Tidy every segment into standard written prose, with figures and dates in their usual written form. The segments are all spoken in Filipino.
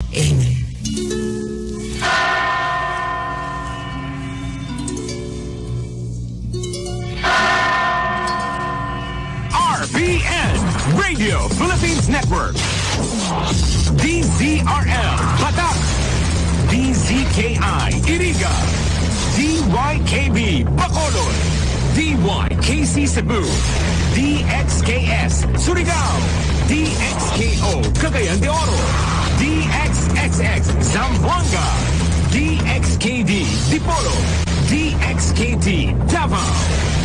Amen. RPN Radio Philippines Network, DZRL Batak, DZKI-IRIGA, DYKB Bacolod, DYKC Cebu, DXKS Surigao, DXKO Cagayan de Oro, DXXX Zamboanga, DXKD Dipolo, DXKT Davao,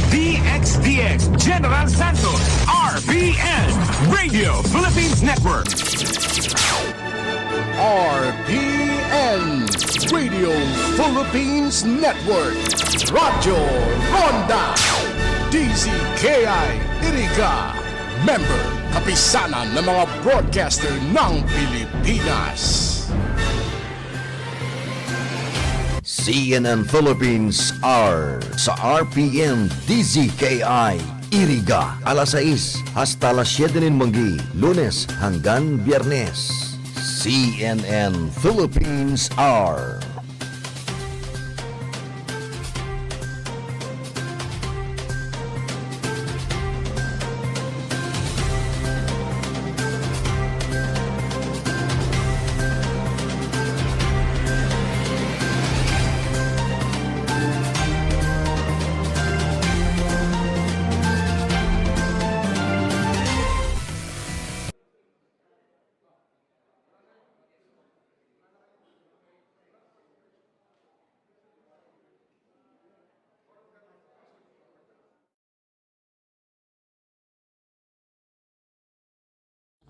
DXDX General Santos, RPN Radio Philippines Network. RPN Radio Philippines Network, Radyo Ronda, DZKI-IRIGA, member kapisanan ng mga broadcaster ng Pilipinas. CNN Philippines R sa RPN DZKI-IRIGA alas 6 hasta alas 7 ng manggi, Lunes hanggang Biyernes. CNN Philippines R.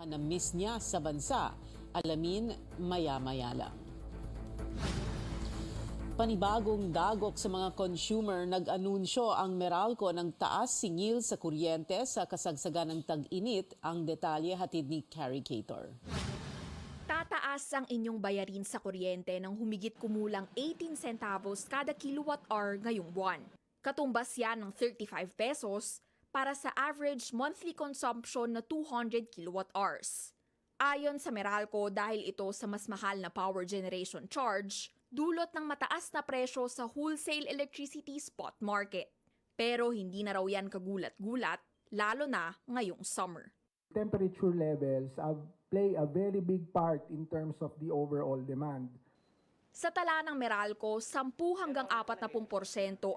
Na-miss niya sa bansa. Alamin maya-maya lang. Panibagong dagok sa mga consumer, nag-anunsyo ang Meralco ng taas singil sa kuryente sa kasagsagan ng tag-init. Ang detalye hatid ni Carrie Cator. Tataas ang inyong bayarin sa kuryente ng humigit kumulang 18 centavos kada kilowatt-hour ngayong buwan. Katumbas yan ng 35 pesos para sa average monthly consumption na 200 kilowatt-hours. Ayon sa Meralco, dahil ito sa mas mahal na power generation charge, dulot ng mataas na presyo sa wholesale electricity spot market. Pero hindi na raw yan kagulat-gulat, lalo na ngayong summer. Temperature levels play a very big part in terms of the overall demand. Sa tala ng Meralco, 10 hanggang 40%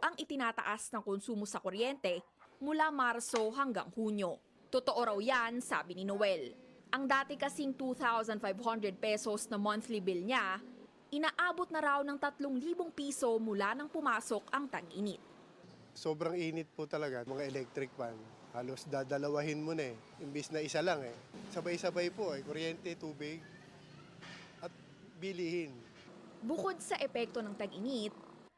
ang itinataas ng konsumo sa kuryente mula Marso hanggang Hunyo. Totoo raw yan, sabi ni Noel. Ang dati kasing 2,500 pesos na monthly bill niya, inaabot na raw ng 3,000 piso mula nang pumasok ang tag-init. Sobrang init po talaga, mga electric fan. Halos dadalawahin mo na imbis na isa lang Sabay-sabay po kuryente, tubig at bilihin. Bukod sa epekto ng tag-init,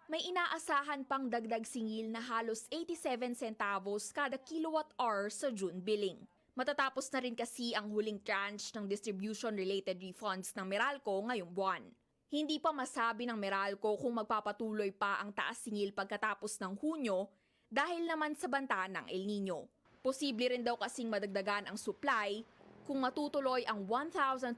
may inaasahan pang dagdag singil na halos 87 centavos kada kilowatt-hour sa June billing. Matatapos na rin kasi ang huling tranche ng distribution-related refunds ng Meralco ngayong buwan. Hindi pa masabi ng Meralco kung magpapatuloy pa ang taas singil pagkatapos ng Hunyo dahil naman sa banta ng El Nino. Posible rin daw kasing madagdagan ang supply kung matutuloy ang 1,200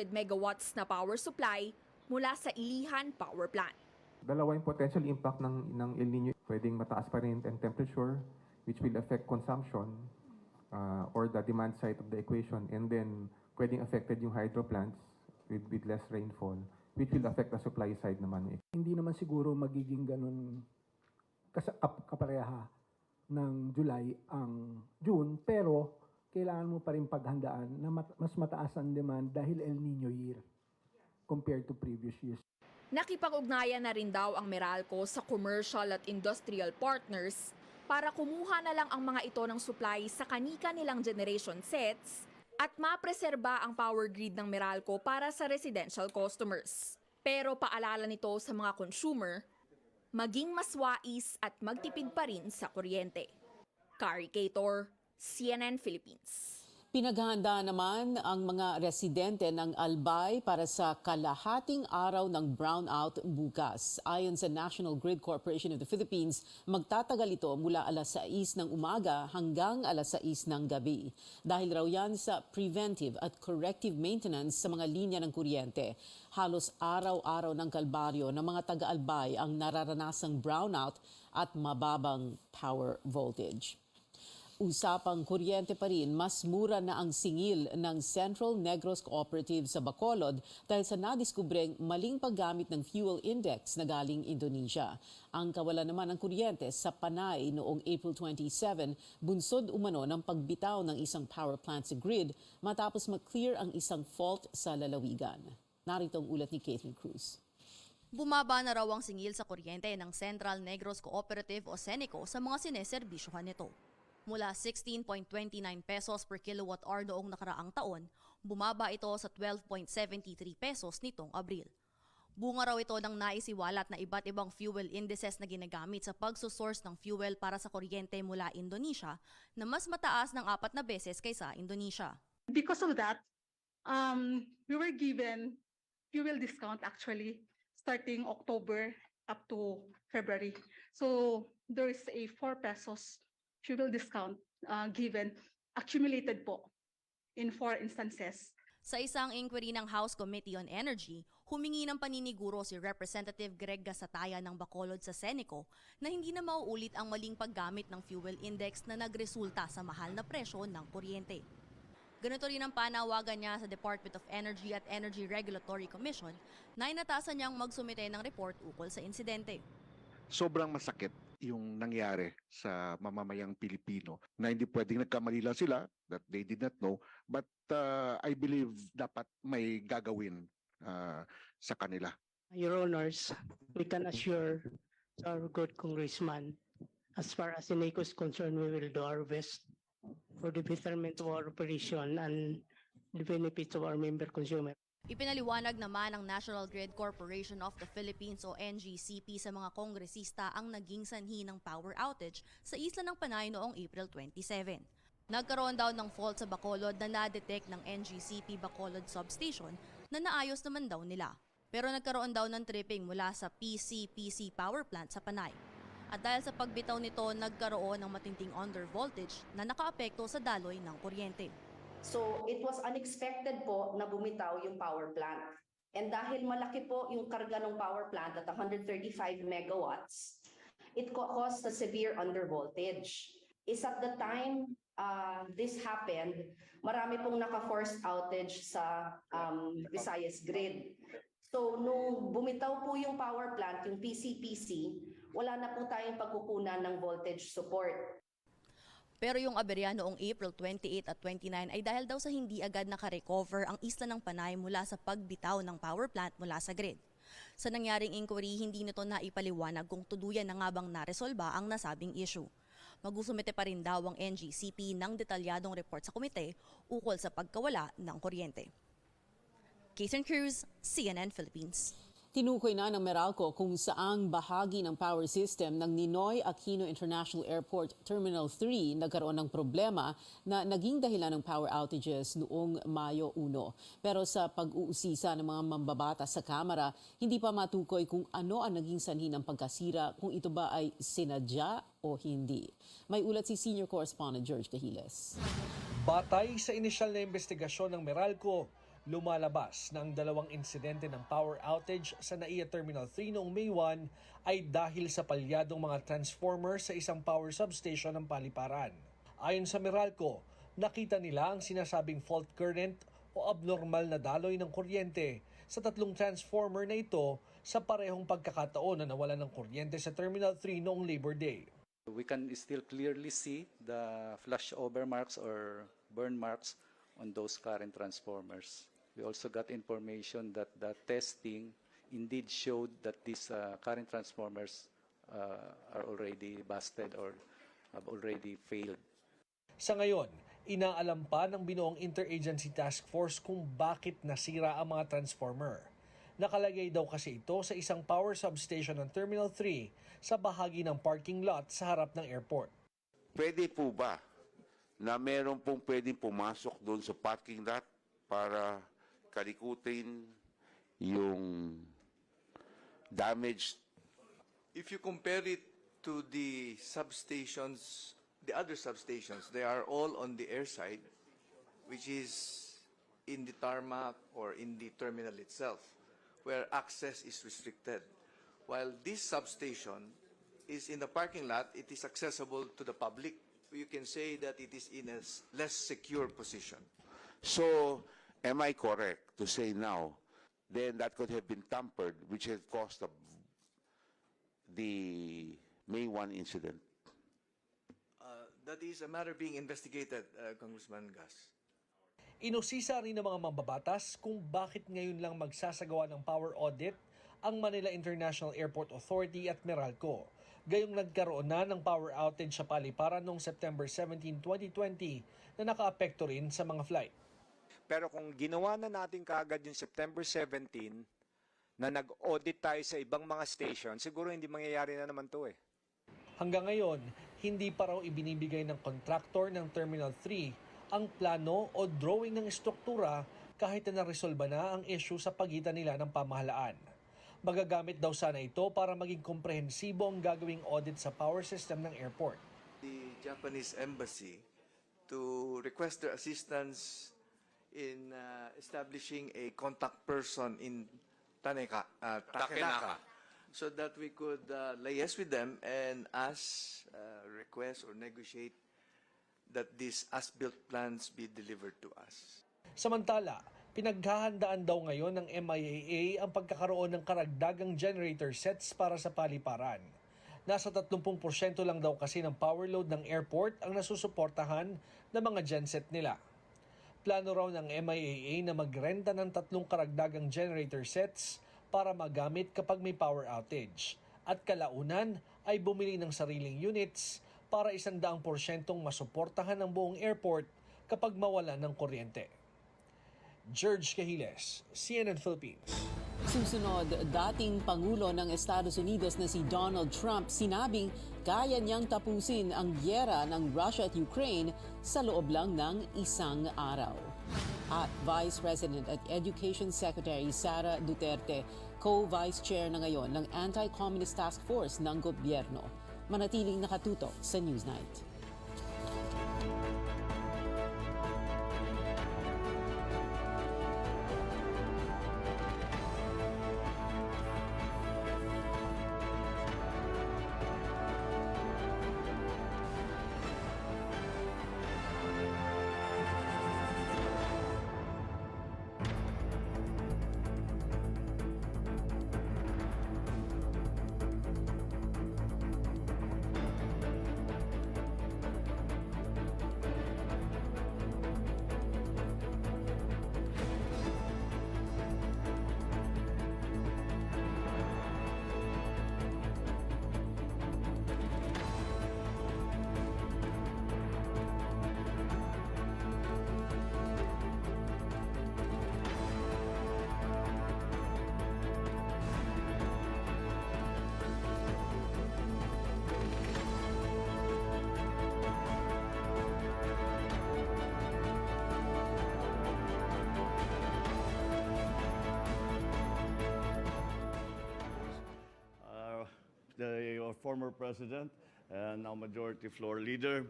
megawatts na power supply mula sa Ilihan Power Plant. Dalawa yung potential impact ng El Nino. Pwedeng mataas pa rin ang temperature, which will affect consumption or the demand side of the equation. And then, pwedeng affected yung hydro plants with less rainfall, which will affect the supply side naman. Hindi naman siguro magiging ganun kapareha ng July ang June, pero kailangan mo pa rin paghandaan na mas mataas ang demand dahil El Nino year compared to previous years. Nakipag-ugnayan na rin daw ang Meralco sa commercial at industrial partners para kumuha na lang ang mga ito ng supply sa kani-kanilang generation sets at mapreserba ang power grid ng Meralco para sa residential customers. Pero paalala nito sa mga consumer, maging mas wais at magtipid pa rin sa kuryente. Carrie Cator, CNN Philippines. Pinaghahanda naman ang mga residente ng Albay para sa kalahating araw ng brownout bukas. Ayon sa National Grid Corporation of the Philippines, magtatagal ito mula alas 6 ng umaga hanggang alas 6 ng gabi. Dahil raw yan sa preventive at corrective maintenance sa mga linya ng kuryente. Halos araw-araw ng kalbaryo ng mga taga-Albay ang nararanasang brownout at mababang power voltage. Usapang kuryente pa rin, mas mura na ang singil ng Central Negros Cooperative sa Bacolod dahil sa nadiskubreng maling paggamit ng fuel index na galing Indonesia. Ang kawalan naman ng kuryente sa Panay noong April 27, bunsod umano ng pagbitaw ng isang power plant sa grid matapos mag-clear ang isang fault sa lalawigan. Narito ang ulat ni Caitlin Cruz. Bumaba na raw ang singil sa kuryente ng Central Negros Cooperative o CENECO sa mga sineserbisyohan nito. Mula 16.29 pesos per kilowatt hour noong nakaraang taon, bumaba ito sa 12.73 pesos nitong Abril. Bunga raw ito ng naisiwalat na iba't ibang fuel indices na ginagamit sa pagsusource ng fuel para sa kuryente mula Indonesia na mas mataas ng 4 na beses kaysa Indonesia. Because of that, we were given fuel discount actually starting October up to February. So there is a 4 pesos fuel discount given, accumulated po in 4 instances. Sa isang inquiry ng House Committee on Energy, humingi ng paniniguro si Representative Greg Gasataya ng Bacolod sa CENECO na hindi na mauulit ang maling paggamit ng fuel index na nagresulta sa mahal na presyo ng kuryente. Ganito rin ang panawagan niya sa Department of Energy at Energy Regulatory Commission na inatasan niyang magsumite ng report ukol sa insidente. Sobrang masakit yung nangyari sa mamamayang Pilipino na hindi pwedeng nagkamali lang sila that they did not know, but I believe dapat may gagawin sa kanila. Your Honors, we can assure our good congressman, as far as CENECO is concerned, we will do our best for the betterment of our operation and the benefits of our member consumer. Ipinaliwanag naman ng National Grid Corporation of the Philippines o NGCP sa mga kongresista ang naging sanhi ng power outage sa isla ng Panay noong April 27. Nagkaroon daw ng fault sa Bacolod na na-detect ng NGCP Bacolod Substation na naayos naman daw nila. Pero nagkaroon daw ng tripping mula sa PCPC power plant sa Panay. At dahil sa pagbitaw nito, nagkaroon ng matinding undervoltage na nakaapekto sa daloy ng kuryente. So it was unexpected po na bumitaw yung power plant. And dahil malaki po yung karga ng power plant at 135 megawatts, it caused a severe undervoltage. Is at the time this happened, marami pong naka-forced outage sa Visayas grid. So nung bumitaw po yung power plant, yung PCPC, wala na po tayong pagkukunan ng voltage support. Pero yung aberya noong April 28 at 29 ay dahil daw sa hindi agad naka-recover ang isla ng Panay mula sa pagbitaw ng power plant mula sa grid. Sa nangyaring inquiry, hindi nito naipaliwanag kung tuluyan na nga bang naresolba ang nasabing issue. Magusumite pa rin daw ang NGCP ng detalyadong report sa komite ukol sa pagkawala ng kuryente. Caitlin Cruz, CNN Philippines. Tinukoy na ng Meralco kung saang bahagi ng power system ng Ninoy Aquino International Airport Terminal 3 nagkaroon ng problema na naging dahilan ng power outages noong Mayo 1. Pero sa pag-uusisa ng mga mambabata sa Kamara, hindi pa matukoy kung ano ang naging sanhi ng pagkasira, kung ito ba ay sinadya o hindi. May ulat si Senior Correspondent George Cahiles. Batay sa inisyal na investigasyon ng Meralco, lumalabas na ang dalawang insidente ng power outage sa NAIA Terminal 3 noong May 1 ay dahil sa palyadong mga transformer sa isang power substation ng paliparan. Ayon sa Meralco, nakita nila ang sinasabing fault current o abnormal na daloy ng kuryente sa tatlong transformer na ito sa parehong pagkakataon na nawalan ng kuryente sa Terminal 3 noong Labor Day. We can still clearly see the flashover marks or burn marks on those current transformers. We also got information that the testing indeed showed that these current transformers are already busted or have already failed. Sa ngayon, inaalam pa ng binuong Interagency Task Force kung bakit nasira ang mga transformer. Nakalagay daw kasi ito sa isang power substation ng Terminal 3 sa bahagi ng parking lot sa harap ng airport. Pwede po ba na meron pong pwedeng pumasok doon sa parking lot para kalikutin yung damaged. If you compare it to the substations, the other substations, they are all on the air side, which is in the tarmac or in the terminal itself, where access is restricted. While this substation is in the parking lot, it is accessible to the public. You can say that it is in a less secure position. So, am I correct to say now, then that could have been tampered, which had caused the May 1 incident? That is a matter being investigated, Congressman Gas. Inusisa rin ng mga mambabatas kung bakit ngayon lang magsasagawa ng power audit ang Manila International Airport Authority at Meralco, gayong nagkaroon na ng power outage sa paliparan noong September 17, 2020 na nakaapekto rin sa mga flight. Pero kung ginawa na natin kaagad yung September 17 na nag-audit tayo sa ibang mga station, siguro hindi mangyayari na naman to eh. Hanggang ngayon, hindi pa raw ibinibigay ng kontraktor ng Terminal 3 ang plano o drawing ng estruktura kahit na naresolba na ang issue sa pagitan nila ng pamahalaan. Magagamit daw sana ito para maging komprehensibo ang gagawing audit sa power system ng airport. The Japanese Embassy to request their assistance in establishing a contact person in Takenaka, so that we could liaise with them and ask, request or negotiate that these as-built plans be delivered to us. Samantala, pinaghahandaan daw ngayon ng MIAA ang pagkakaroon ng karagdagang generator sets para sa paliparan. Nasa 30% lang daw kasi ng power load ng airport ang nasusuportahan ng mga genset nila. Plano raw ng MIAA na magrenta ng 3 karagdagang generator sets para magamit kapag may power outage. At kalaunan ay bumili ng sariling units para 100% masuportahan ng buong airport kapag mawalan ng kuryente. George Cahiles, CNN Philippines. Susunod, dating Pangulo ng Estados Unidos na si Donald Trump sinabing kaya niyang tapusin ang gyera ng Russia at Ukraine sa loob lang ng isang araw. At Vice President at Education Secretary Sara Duterte, co-vice chair na ngayon ng Anti-Communist Task Force ng gobyerno. Manatiling nakatutok sa Newsnight. The former president and now majority floor leader,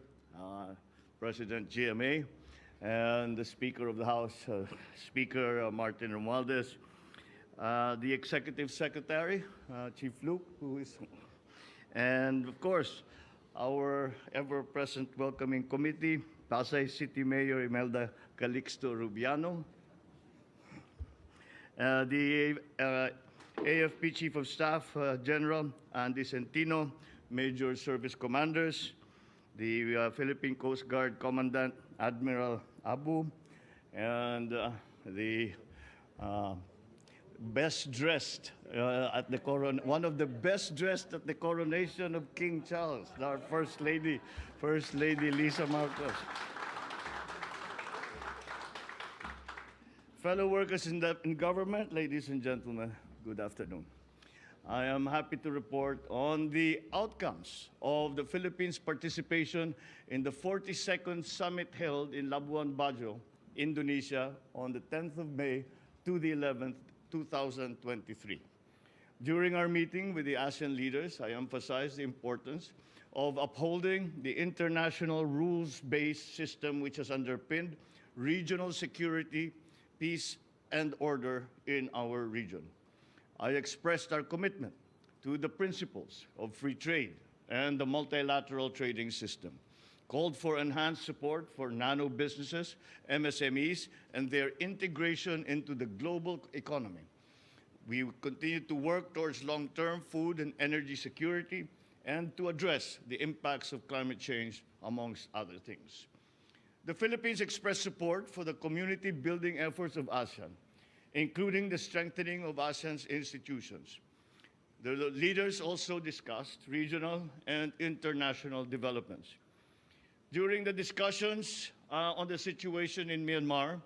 President GMA, and the Speaker of the House, Speaker Martin Romualdez, the Executive Secretary, Chief Luke, who is, and of course, our ever-present welcoming committee, Pasay City Mayor Imelda Calixto Rubiano, the AFP Chief of Staff General Andy Centino, Major Service Commanders, the Philippine Coast Guard Commandant Admiral Abu, and the best dressed at the one of the best dressed at the coronation of King Charles, our First Lady Lisa Marcos. Fellow workers in government, ladies and gentlemen, good afternoon. I am happy to report on the outcomes of the Philippines' participation in the 42nd summit held in Labuan Bajo, Indonesia, on the 10th of May to the 11th, 2023. During our meeting with the ASEAN leaders, I emphasized the importance of upholding the international rules-based system which has underpinned regional security, peace, and order in our region. I expressed our commitment to the principles of free trade and the multilateral trading system, called for enhanced support for nano businesses, MSMEs, and their integration into the global economy. We will continue to work towards long-term food and energy security and to address the impacts of climate change, amongst other things. The Philippines expressed support for the community-building efforts of ASEAN, including the strengthening of ASEAN's institutions. The leaders also discussed regional and international developments. During the discussions on the situation in Myanmar,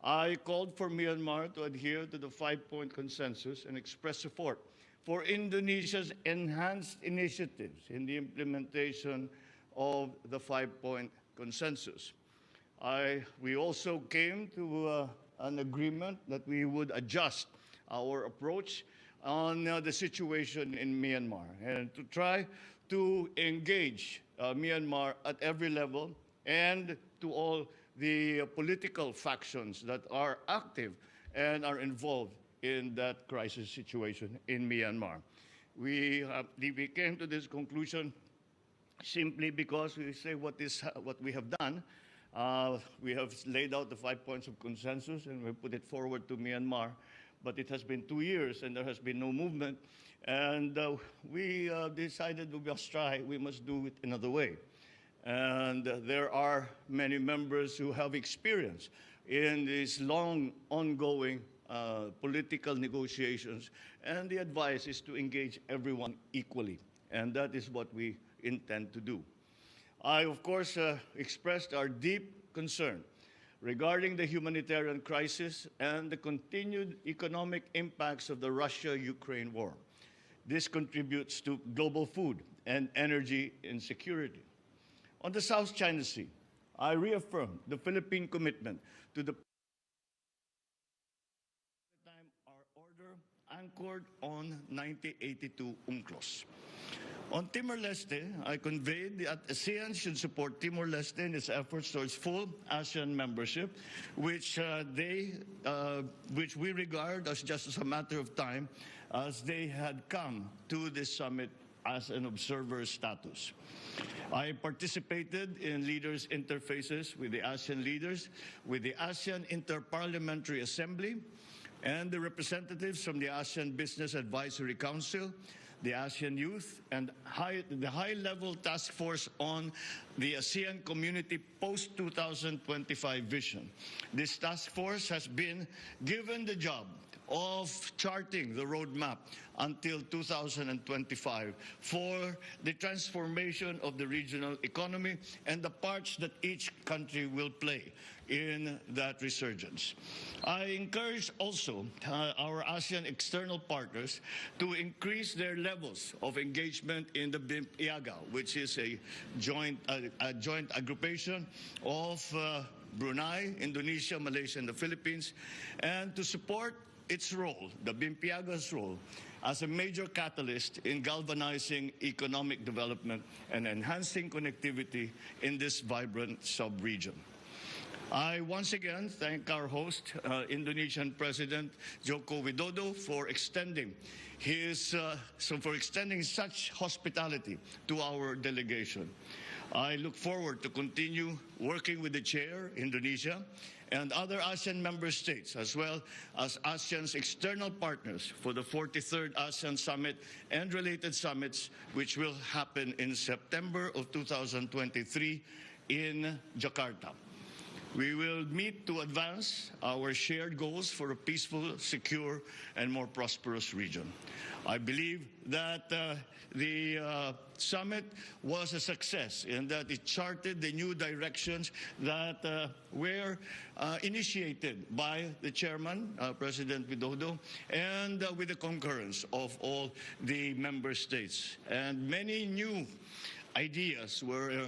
I called for Myanmar to adhere to the 5-point consensus and express support for Indonesia's enhanced initiatives in the implementation of the 5-point consensus. We also came to an agreement that we would adjust our approach on the situation in Myanmar and to try to engage Myanmar at every level and to all the political factions that are active and are involved in that crisis situation in Myanmar. We came to this conclusion simply because we say what we have done. We have laid out the 5 points of consensus and we put it forward to Myanmar, but it has been 2 years and there has been no movement. And we decided we must try, we must do it another way. And there are many members who have experience in these long ongoing political negotiations, and the advice is to engage everyone equally, and that is what we intend to do. I, of course, expressed our deep concern regarding the humanitarian crisis and the continued economic impacts of the Russia-Ukraine war. This contributes to global food and energy insecurity. On the South China Sea, I reaffirmed the Philippine commitment to the order anchored on 1982 UNCLOS. On Timor-Leste, I conveyed that ASEAN should support Timor-Leste in its efforts towards full ASEAN membership, which we regard as just as a matter of time, as they had come to this summit as an observer status. I participated in leaders' interfaces with the ASEAN leaders, with the ASEAN Interparliamentary Assembly, and the representatives from the ASEAN Business Advisory Council, the ASEAN Youth, and the high-level task force on the ASEAN Community Post-2025 Vision. This task force has been given the job of charting the roadmap until 2025 for the transformation of the regional economy and the parts that each country will play in that resurgence. I encourage also our ASEAN external partners to increase their levels of engagement in the BIMP-IRIGA, which is a joint aggregation of Brunei, Indonesia, Malaysia, and the Philippines, and to support its role, the BIMP-IRIGA's role, as a major catalyst in galvanizing economic development and enhancing connectivity in this vibrant sub-region. I once again thank our host, Indonesian President Joko Widodo, for extending such hospitality to our delegation. I look forward to continue working with the chair, Indonesia, and other ASEAN member states, as well as ASEAN's external partners for the 43rd ASEAN Summit and related summits, which will happen in September of 2023 in Jakarta. We will meet to advance our shared goals for a peaceful, secure, and more prosperous region. I believe that the summit was a success in that it charted the new directions that were initiated by the chairman, President Widodo, and with the concurrence of all the member states. And many new ideas were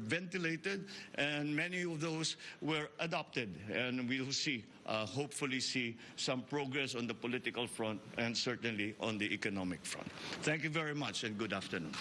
ventilated, and many of those were adopted, and we'll see, hopefully see some progress on the political front and certainly on the economic front. Thank you very much and good afternoon.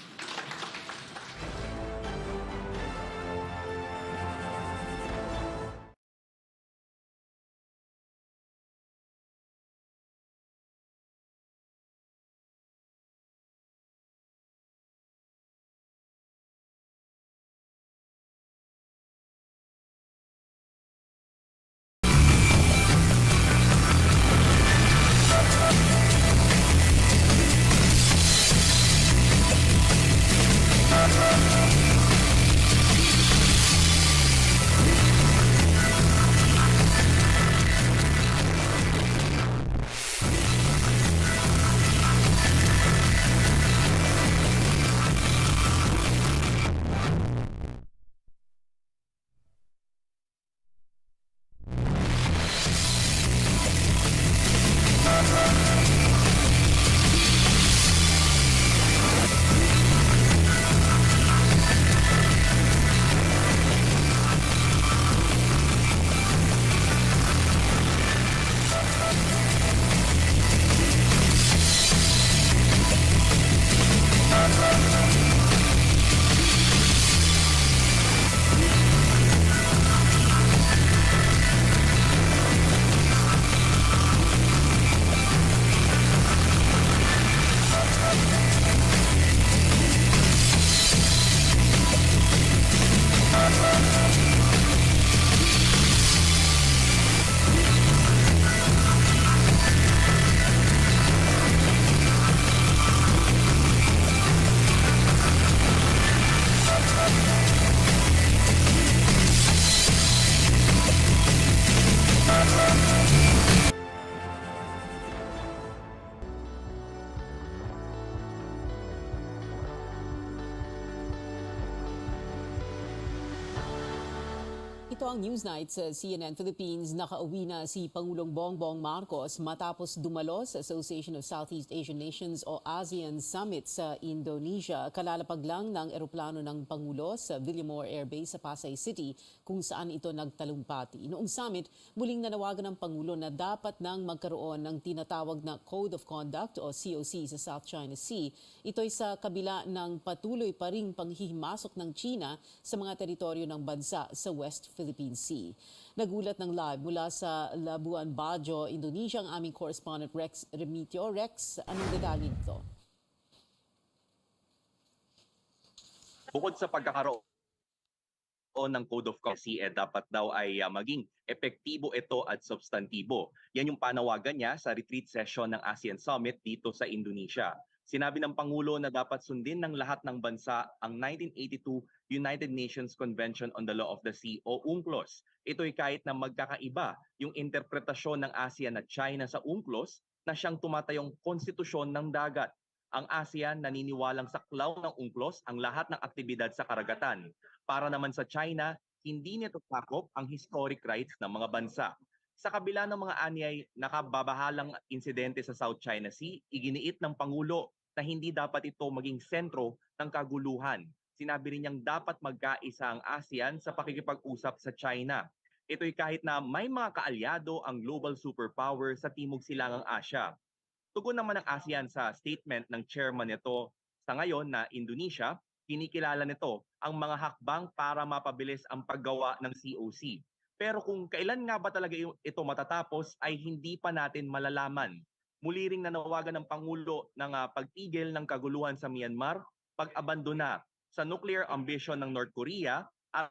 Ito ang Newsnight sa CNN Philippines. Nakauwi na si Pangulong Bongbong Marcos matapos dumalo sa Association of Southeast Asian Nations o ASEAN Summit sa Indonesia. Kalalapag lang ng eroplano ng Pangulo sa Villamor Air Base sa Pasay City kung saan ito nagtalumpati. Noong summit, muling nanawagan ng Pangulo na dapat nang magkaroon ng tinatawag na Code of Conduct o COC sa South China Sea. Ito'y sa kabila ng patuloy pa ring panghihimasok ng China sa mga teritoryo ng bansa sa West Philippine Sea. Nagulat ng live mula sa Labuan Bajo, Indonesia ang aming correspondent Rex Remitio. Rex, anong detalye nito? Bukod sa pagkakaroon ng Code of Conduct, dapat daw ay maging epektibo ito at substantibo. Yan yung panawagan niya sa retreat session ng ASEAN Summit dito sa Indonesia. Sinabi ng Pangulo na dapat sundin ng lahat ng bansa ang 1982 United Nations Convention on the Law of the Sea o UNCLOS. Ito'y kahit na magkakaiba yung interpretasyon ng ASEAN at China sa UNCLOS na siyang tumatayong konstitusyon ng dagat. Ang ASEAN naniniwalang saklaw ng UNCLOS ang lahat ng aktibidad sa karagatan. Para naman sa China, hindi nito sakop ang historic rights ng mga bansa. Sa kabila ng mga anyay nakababahalang insidente sa South China Sea, iginiit ng Pangulo na hindi dapat ito maging sentro ng kaguluhan. Sinabi rin niyang dapat magkaisa ang ASEAN sa pakikipag-usap sa China. Ito'y kahit na may mga kaalyado ang global superpower sa Timog Silangang Asya. Tugon naman ng ASEAN sa statement ng chairman nito sa ngayon na Indonesia, kinikilala nito ang mga hakbang para mapabilis ang paggawa ng COC. Pero kung kailan nga ba talaga ito matatapos ay hindi pa natin malalaman. Muli ring nanawagan ng Pangulo ng pagtigil ng kaguluhan sa Myanmar, pag-abandona sa nuclear ambition ng North Korea at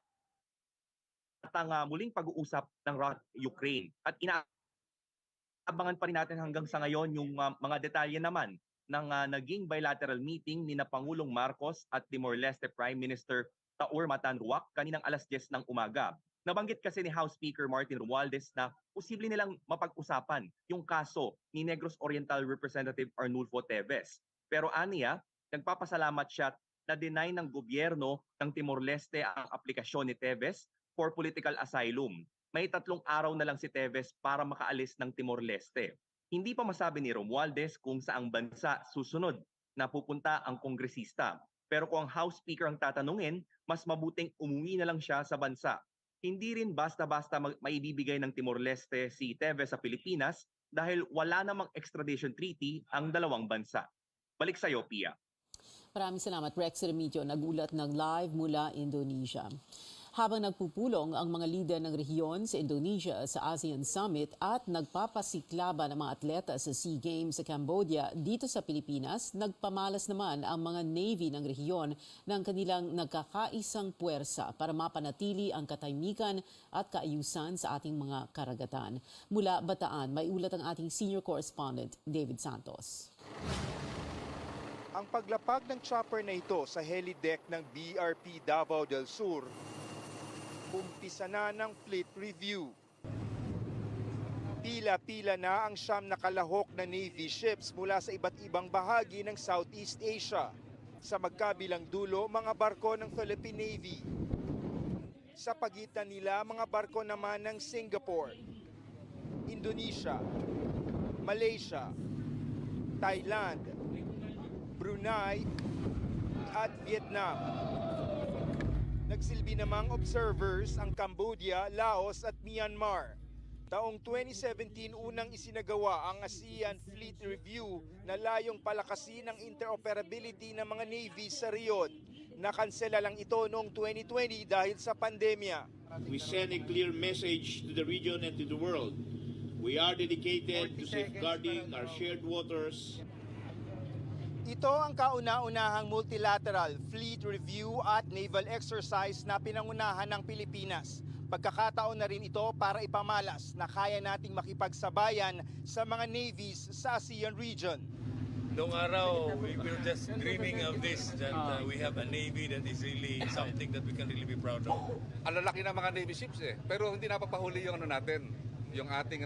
ang muling pag-uusap ng Ukraine. At inaabangan pa rin natin hanggang sa ngayon yung mga detalye naman ng naging bilateral meeting ni na Pangulong Marcos at Timor-Leste Prime Minister Taur Matanruak kaninang alas 10 ng umaga. Nabanggit kasi ni House Speaker Martin Romualdez na posible nilang mapag-usapan yung kaso ni Negros Oriental Representative Arnulfo Teves. Pero aniya, nagpapasalamat siya na deny ng gobyerno ng Timor-Leste ang aplikasyon ni Teves for political asylum. May 3 araw na lang si Teves para makaalis ng Timor-Leste. Hindi pa masabi ni Romualdez kung saang bansa susunod na pupunta ang kongresista. Pero kung ang House Speaker ang tatanungin, mas mabuting umuwi na lang siya sa bansa. Hindi rin basta-basta maibibigay ng Timor-Leste si Teves sa Pilipinas dahil wala namang extradition treaty ang dalawang bansa. Balik sa iyo, Pia. Maraming salamat, Rex Remigio, nagulat ng live mula Indonesia. Habang nagpupulong ang mga lider ng rehiyon sa Indonesia sa ASEAN Summit at nagpapasiklaban ang mga atleta sa SEA Games sa Cambodia, dito sa Pilipinas, nagpamalas naman ang mga Navy ng rehiyon ng kanilang nagkakaisang puwersa para mapanatili ang katahimikan at kaayusan sa ating mga karagatan. Mula Bataan, may ulat ang ating senior correspondent, David Santos. Ang paglapag ng chopper na ito sa helideck ng BRP Davao del Sur, umpisa na ng fleet review. Pila-pila na ang 9 na kalahok na Navy ships mula sa iba't ibang bahagi ng Southeast Asia. Sa magkabilang dulo, mga barko ng Philippine Navy. Sa pagitan nila, mga barko naman ng Singapore, Indonesia, Malaysia, Thailand, Brunei at Vietnam. Nagsilbi namang observers ang Cambodia, Laos at Myanmar. Taong 2017 unang isinagawa ang ASEAN Fleet Review na layong palakasin ang interoperability ng mga navy sa riyon. Nakansela lang ito noong 2020 dahil sa pandemya. We send a clear message to the region and to the world. We are dedicated to safeguarding our shared waters. Ito ang kauna-unahang multilateral fleet review at naval exercise na pinangunahan ng Pilipinas. Pagkakataon na rin ito para ipamalas na kaya nating makipagsabayan sa mga navies sa ASEAN region. Noong araw, we were just dreaming of this, that we have a navy that is really something that we can really be proud of. Ang lalaki ng mga navy ships pero hindi napapahuli yung natin, yung ating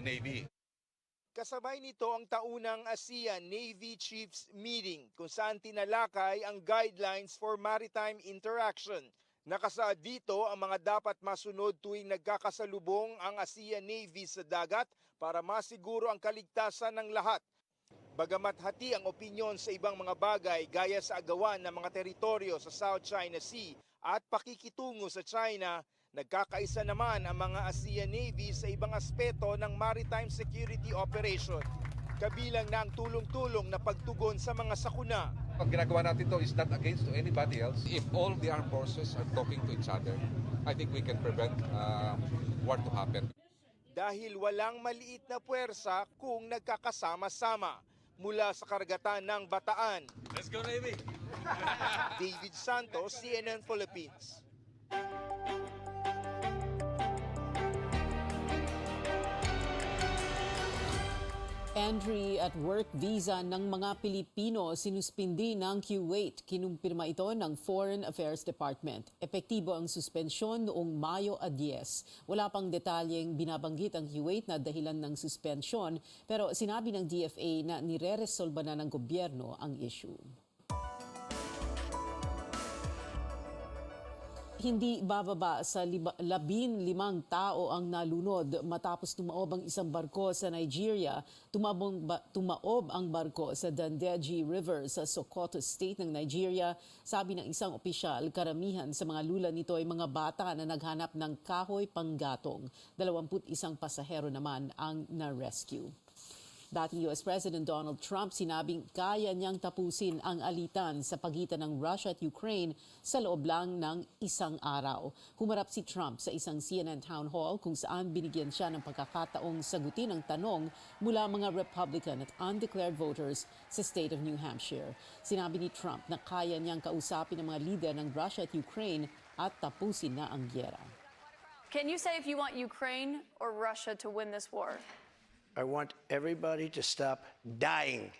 navy. Kasabay nito ang taunang ASEAN Navy Chiefs Meeting kung saan tinalakay ang guidelines for maritime interaction. Nakasaad dito ang mga dapat masunod tuwing nagkakasalubong ang ASEAN Navy sa dagat para masiguro ang kaligtasan ng lahat. Bagamat hati ang opinyon sa ibang mga bagay gaya sa agawan ng mga teritoryo sa South China Sea at pakikitungo sa China, nagkakaisa naman ang mga ASEAN Navy sa ibang aspeto ng maritime security operation. Kabilang na ang tulong-tulong na pagtugon sa mga sakuna. Pag ginagawa natin ito is not against to anybody else. If all the armed forces are talking to each other, I think we can prevent war to happen. Dahil walang maliit na puwersa kung nagkakasama-sama. Mula sa karagatan ng Bataan. Let's go, Navy! David Santos, CNN Philippines. Entry at work visa ng mga Pilipino sinuspindi ng Kuwait. Kinumpirma ito ng Foreign Affairs Department. Epektibo ang suspensyon noong Mayo 10. Wala pang detalyeng binabanggit ang Kuwait na dahilan ng suspensyon, pero sinabi ng DFA na nire-resolba na ng gobyerno ang issue. Hindi bababa sa 15 tao ang nalunod matapos tumaob ang isang barko sa Nigeria. Tumaob ang barko sa Dandeji River sa Sokoto State ng Nigeria. Sabi ng isang opisyal, karamihan sa mga lula nito ay mga bata na naghanap ng kahoy panggatong. 21 pasahero naman ang na-rescue. Dating US President Donald Trump sinabing kaya niyang tapusin ang alitan sa pagitan ng Russia at Ukraine sa loob lang ng isang araw. Humarap si Trump sa isang CNN town hall kung saan binigyan siya ng pagkakataong sagutin ang tanong mula mga Republican at undeclared voters sa state of New Hampshire. Sinabi ni Trump na kaya niyang kausapin ang mga lider ng Russia at Ukraine at tapusin na ang gyera. Can you say if you want Ukraine or Russia to win this war? I want everybody to stop dying.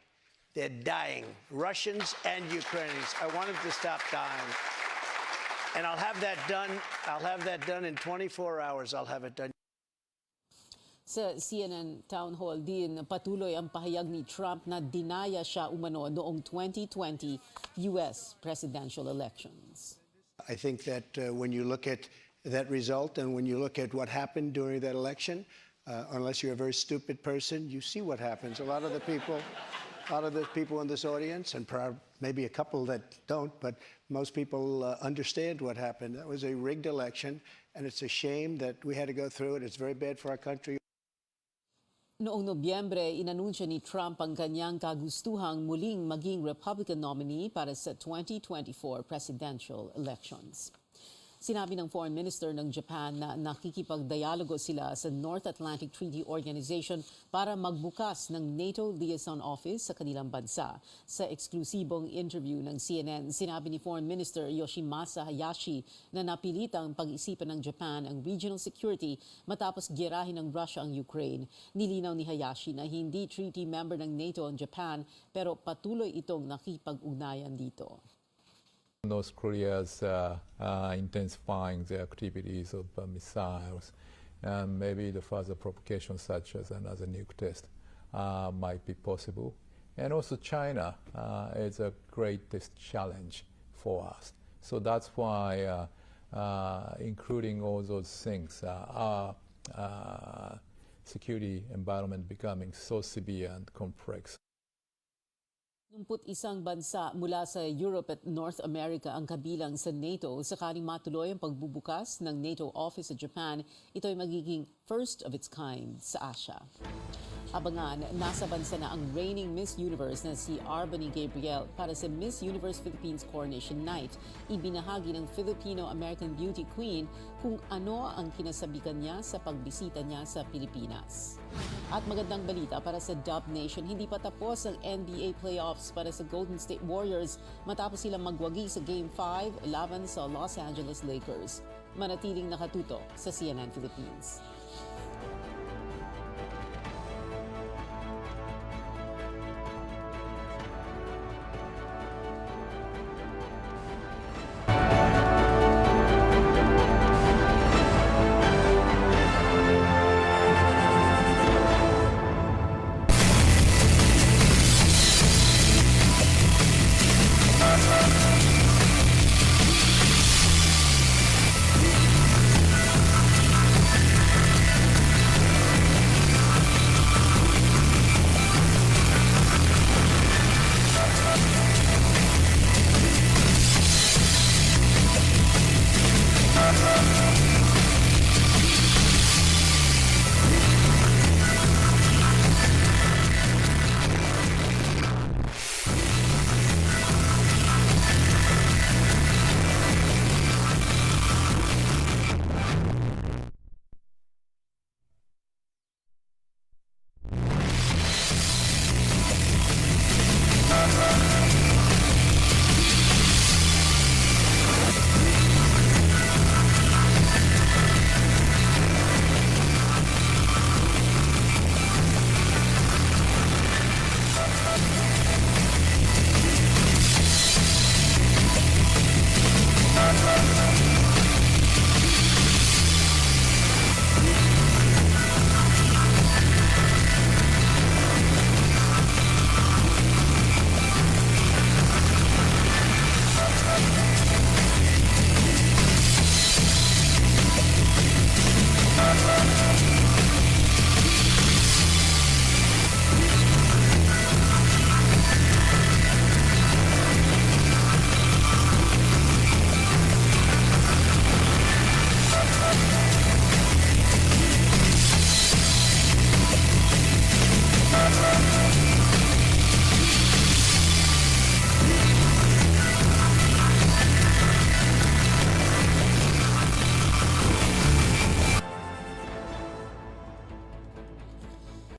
They're dying. Russians and Ukrainians. I want them to stop dying. And I'll have that done in 24 hours. I'll have it done. Sa CNN Town Hall din, patuloy ang pahayag ni Trump na dinaya siya umano noong 2020 U.S. presidential elections. I think that when you look at that result and when you look at what happened during that election, unless you're a very stupid person, you see what happens. A lot of the people in this audience, and maybe a couple that don't, but most people understand what happened. That was a rigged election, and it's a shame that we had to go through it. It's very bad for our country. Noong Nobyembre, inanunsyo ni Trump ang kanyang kagustuhang muling maging Republican nominee para sa 2024 presidential elections. Sinabi ng Foreign Minister ng Japan na nakikipagdialogo sila sa North Atlantic Treaty Organization para magbukas ng NATO Liaison Office sa kanilang bansa. Sa eksklusibong interview ng CNN, sinabi ni Foreign Minister Yoshimasa Hayashi na napilitang pag-isipan ng Japan ang regional security matapos giyerahin ng Russia ang Ukraine. Nilinaw ni Hayashi na hindi treaty member ng NATO ang Japan pero patuloy itong nakipag-ugnayan dito. North Korea is intensifying the activities of missiles, and maybe the further provocation such as another nuke test might be possible. And also China is a greatest challenge for us. So that's why, including all those things, our security environment becoming so severe and complex. 21 bansa mula sa Europe at North America ang kabilang sa NATO. Sakaling matuloy ang pagbubukas ng NATO office sa Japan, ito ay magiging first of its kind sa Asia. Abangan, nasa bansa na ang reigning Miss Universe na si Arbany Gabriel para sa Miss Universe Philippines Coronation Night. Ibinahagi ng Filipino-American Beauty Queen kung ano ang kinasabikan niya sa pagbisita niya sa Pilipinas. At magandang balita para sa Dub Nation, hindi pa tapos ang NBA playoffs para sa Golden State Warriors matapos silang magwagi sa Game 5 laban sa Los Angeles Lakers. Manatiling nakatuto sa CNN Philippines.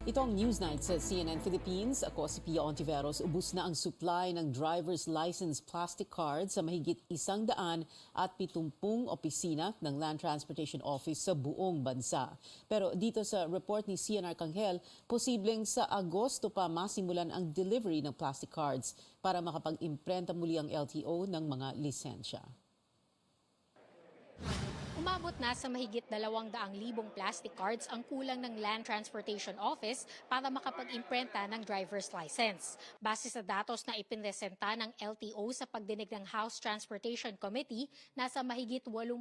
Ito ang Newsnight sa CNN Philippines. Ako si Pia Hontiveros. Ubus na ang supply ng driver's license plastic card sa mahigit 170 opisina ng Land Transportation Office sa buong bansa. Pero dito sa report ni CNR Kanghel, posibleng sa Agosto pa masimulan ang delivery ng plastic cards para makapag-imprenta muli ang LTO ng mga lisensya. Umabot na sa mahigit 200,000 plastic cards ang kulang ng Land Transportation Office para makapag-imprenta ng driver's license. Base sa datos na ipinresenta ng LTO sa pagdinig ng House Transportation Committee, nasa mahigit 80,000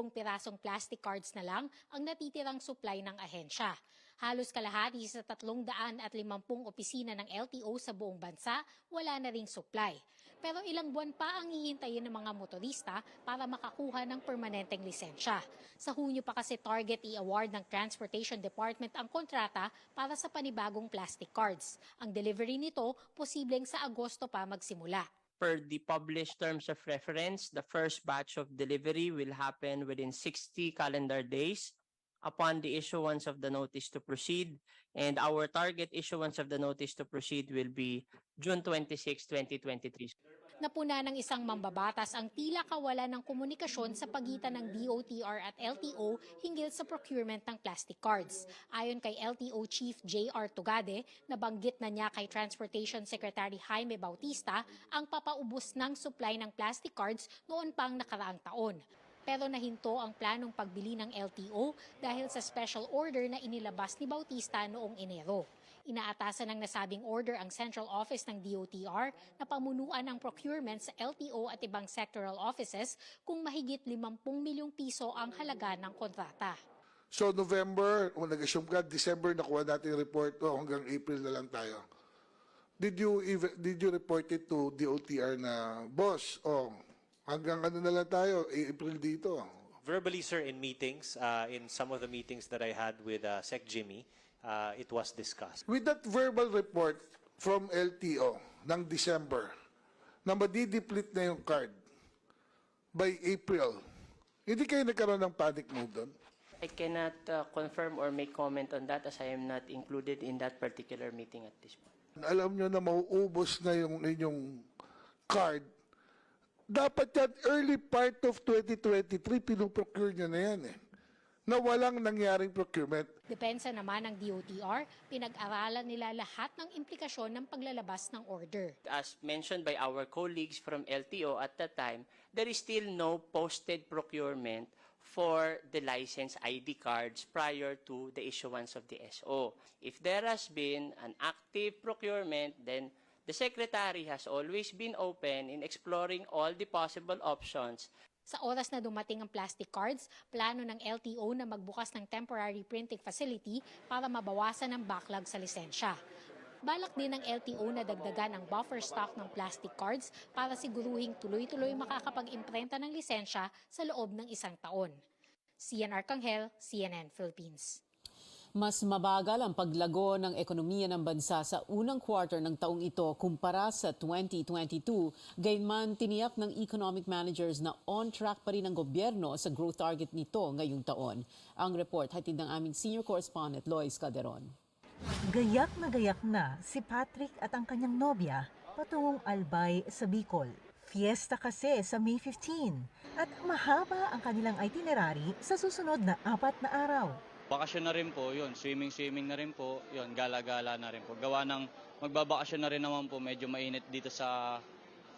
pirasong plastic cards na lang ang natitirang supply ng ahensya. Halos kalahati sa 350 opisina ng LTO sa buong bansa, wala na ring supply. Pero ilang buwan pa ang hihintayin ng mga motorista para makakuha ng permanenteng lisensya. Sa Hunyo pa kasi target i-award ng Transportation Department ang kontrata para sa panibagong plastic cards. Ang delivery nito, posibleng sa Agosto pa magsimula. Per the published terms of reference, the first batch of delivery will happen within 60 calendar days upon the issuance of the notice to proceed, and our target issuance of the notice to proceed will be June 26, 2023. Napuna ng isang mambabatas ang tila kawalan ng komunikasyon sa pagitan ng DOTR at LTO hinggil sa procurement ng plastic cards. Ayon kay LTO Chief J.R. Tugade, nabanggit na niya kay Transportation Secretary Jaime Bautista ang papaubos ng supply ng plastic cards noon pang nakaraang taon. Pero nahinto ang planong pagbili ng LTO dahil sa special order na inilabas ni Bautista noong Enero. Inaatasan ng nasabing order ang Central Office ng DOTR na pamunuan ng procurement sa LTO at ibang sectoral offices kung mahigit 50 milyong piso ang halaga ng kontrata. So November, kung nag-assume ka, December nakuha natin yung report, hanggang April na lang tayo. Did you report it to DOTR na, boss, hanggang ano na lang tayo, April dito? Verbally, sir, in meetings, in some of the meetings that I had with Sec Jimmy, it was discussed. With that verbal report from LTO ng December, na madideplete na yung card by April, hindi kayo nagkaroon ng panic mode doon? I cannot confirm or make comment on that as I am not included in that particular meeting at this point. Alam nyo na mauubos na yung inyong card, dapat yan early part of 2023, pinuprocure nyo na yan na walang nangyaring procurement. Depensa naman ng DOTR, pinag-aralan nila lahat ng implikasyon ng paglalabas ng order. As mentioned by our colleagues from LTO at that time, there is still no posted procurement for the license ID cards prior to the issuance of the SO. If there has been an active procurement, then the Secretary has always been open in exploring all the possible options. Sa oras na dumating ang plastic cards, plano ng LTO na magbukas ng temporary printing facility para mabawasan ang backlog sa lisensya. Balak din ng LTO na dagdagan ang buffer stock ng plastic cards para siguruhing tuloy-tuloy makakapag-imprenta ng lisensya sa loob ng 1 taon. Cian Arcangel, CNN Philippines. Mas mabagal ang paglago ng ekonomiya ng bansa sa unang quarter ng taong ito kumpara sa 2022. Gayunman, tiniyak ng economic managers na on track pa rin ang gobyerno sa growth target nito ngayong taon. Ang report hatid ng aming senior correspondent Lois Calderon. Gayak na si Patrick at ang kanyang nobya patungong Albay sa Bicol. Fiesta kasi sa May 15 at mahaba ang kanilang itinerary sa susunod na 4 na araw. Bakasyon na rin po, yun. Swimming na rin po, yun. Gala-gala na rin po. Gawa ng magbabakasyon na rin naman po, medyo mainit dito sa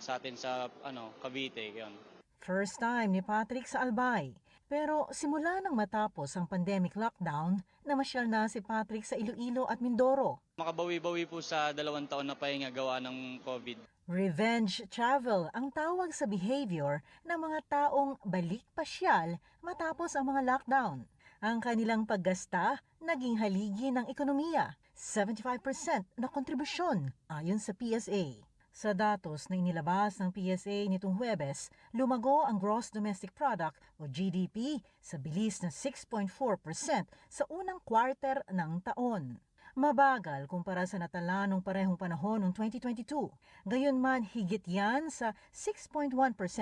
atin sa Cavite, yun. First time ni Patrick sa Albay. Pero simula nang matapos ang pandemic lockdown, namasyal na si Patrick sa Iloilo at Mindoro. Makabawi-bawi po sa 2 taon na pahinga gawa ng COVID. Revenge travel ang tawag sa behavior ng mga taong balik pasyal matapos ang mga lockdown. Ang kanilang paggasta naging haligi ng ekonomiya, 75% na kontribusyon ayon sa PSA. Sa datos na inilabas ng PSA nitong Huwebes, lumago ang Gross Domestic Product o GDP sa bilis na 6.4% sa unang quarter ng taon. Mabagal kumpara sa natala nung parehong panahon noong 2022. Gayunman, higit yan sa 6.1%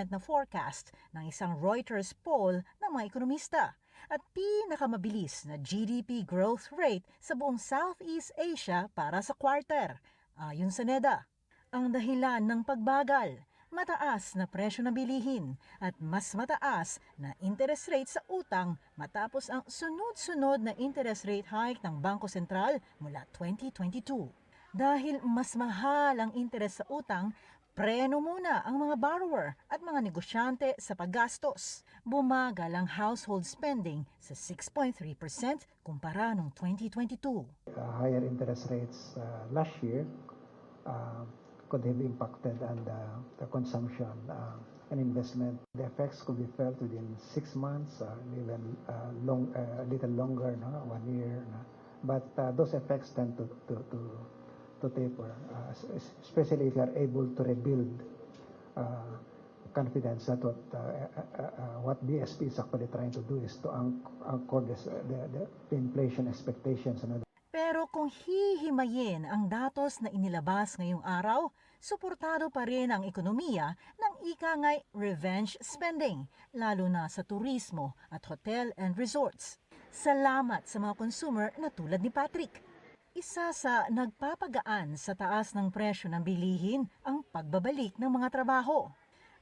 na forecast ng isang Reuters poll ng mga ekonomista. At pinakamabilis na GDP growth rate sa buong Southeast Asia para sa quarter, ayon sa NEDA. Ang dahilan ng pagbagal, mataas na presyo ng bilihin at mas mataas na interest rate sa utang matapos ang sunod-sunod na interest rate hike ng Bangko Sentral mula 2022. Dahil mas mahal ang interest sa utang, Preno muna ang mga borrower at mga negosyante sa paggastos. Bumagal ang household spending sa 6.3% kumpara noong 2022. Higher interest rates last year could have impacted on the consumption and investment. The effects could be felt within 6 months, even a little longer, 1 year. But those effects tend to taper, especially if you are able to rebuild confidence that what BSP is actually trying to do is to anchor the inflation expectations. Pero kung hihimayin ang datos na inilabas ngayong araw, suportado pa rin ang ekonomiya ng ikangay revenge spending, lalo na sa turismo at hotel and resorts. Salamat sa mga consumer na tulad ni Patrick. Isa sa nagpapagaan sa taas ng presyo ng bilihin ang pagbabalik ng mga trabaho.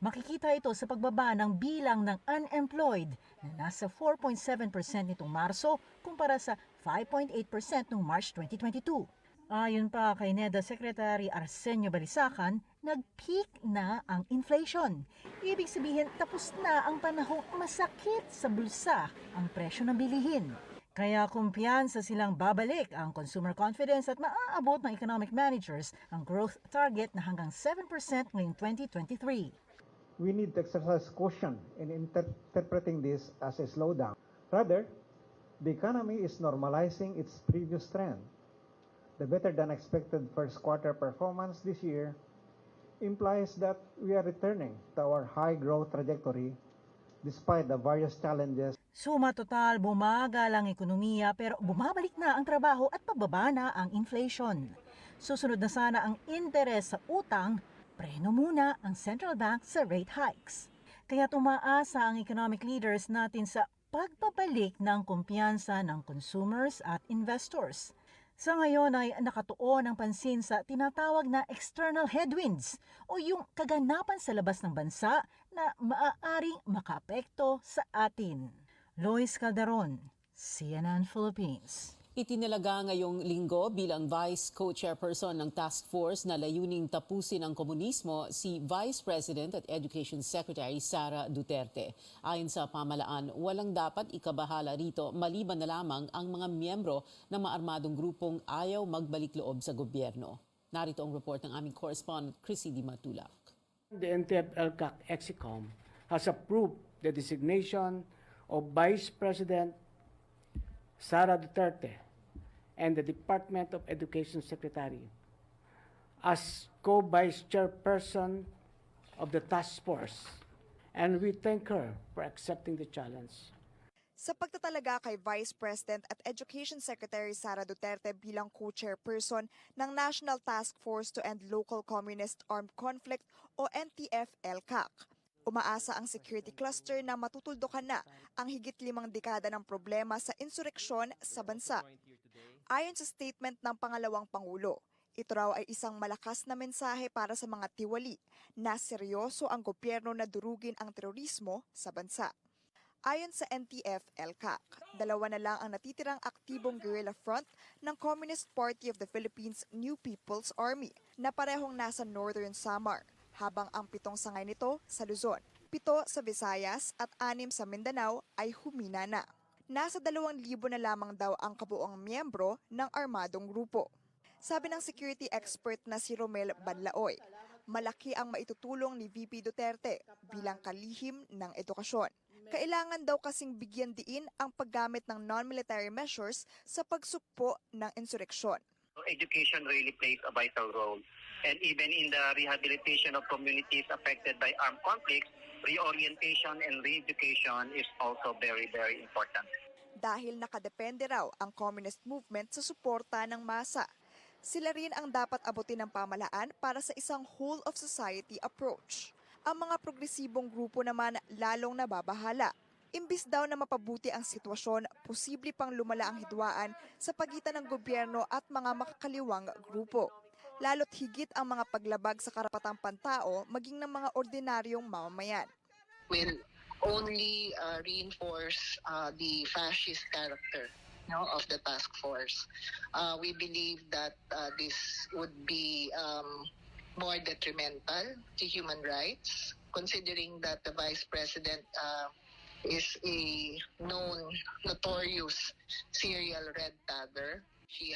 Makikita ito sa pagbaba ng bilang ng unemployed na nasa 4.7% nitong Marso kumpara sa 5.8% noong March 2022. Ayon pa kay NEDA Secretary Arsenio Balisacan, nag-peak na ang inflation. Ibig sabihin tapos na ang panahong masakit sa bulsa ang presyo ng bilihin. Kaya kumpiyansa silang babalik ang consumer confidence at maaabot ng economic managers ang growth target na hanggang 7% ngayong 2023. We need to exercise caution in interpreting this as a slowdown. Rather, the economy is normalizing its previous trend. The better-than-expected first quarter performance this year implies that we are returning to our high-growth trajectory despite the various challenges. Suma total, bumagal ang ekonomiya pero bumabalik na ang trabaho at pababa na ang inflation. Susunod na sana ang interes sa utang, preno muna ang central bank sa rate hikes. Kaya tumaasa ang economic leaders natin sa pagbabalik ng kumpiyansa ng consumers at investors. Sa ngayon ay nakatuon ang pansin sa tinatawag na external headwinds o yung kaganapan sa labas ng bansa na maaaring makaapekto sa atin. Lois Calderon, CNN Philippines. Itinalaga ngayong linggo bilang Vice Co-Chairperson ng Task Force na layuning tapusin ang komunismo si Vice President at Education Secretary Sara Duterte. Ayon sa pamalaan, walang dapat ikabahala rito maliban na lamang ang mga miyembro ng maarmadong grupong ayaw magbalik loob sa gobyerno. Narito ang report ng aming correspondent Chrissy Di Matulak. The NTF-ELCAC-EXICOM has approved the designation of Vice President Sara Duterte and the Department of Education Secretary as co-vice chairperson of the task force, and we thank her for accepting the challenge. Sa pagtatalaga kay Vice President at Education Secretary Sara Duterte bilang co-chairperson ng National Task Force to End Local Communist Armed Conflict o NTF-ELCAC, umaasa ang security cluster na matutuldukan na ang higit 5 dekada ng problema sa insureksyon sa bansa. Ayon sa statement ng pangalawang Pangulo, ito raw ay isang malakas na mensahe para sa mga tiwali na seryoso ang gobyerno na durugin ang terorismo sa bansa. Ayon sa NTF-ELCAC, 2 na lang ang natitirang aktibong guerrilla front ng Communist Party of the Philippines New People's Army na parehong nasa Northern Samar, habang ang 7 sangay nito sa Luzon, 7 sa Visayas at 6 sa Mindanao ay humina na. Nasa 2,000 na lamang daw ang kabuoang miyembro ng armadong grupo. Sabi ng security expert na si Romel Banlaoy, malaki ang maitutulong ni VP Duterte bilang kalihim ng edukasyon. Kailangan daw kasing bigyan diin ang paggamit ng non-military measures sa pagsukpo ng insureksyon. Education really plays a vital role. And even in the rehabilitation of communities affected by armed conflicts, reorientation and re-education is also very, very important. Dahil nakadepende raw ang communist movement sa suporta ng masa. Sila rin ang dapat abutin ng pamahalaan para sa isang whole-of-society approach. Ang mga progresibong grupo naman lalong nababahala. Imbis daw na mapabuti ang sitwasyon, posible pang lumala ang hidwaan sa pagitan ng gobyerno at mga makakaliwang grupo. Lalo't higit ang mga paglabag sa karapatang pantao maging ng mga ordinaryong mamamayan. Will only reinforce the fascist character of the task force. We believe that this would be more detrimental to human rights, considering that the Vice President is a known, notorious serial red tagger. She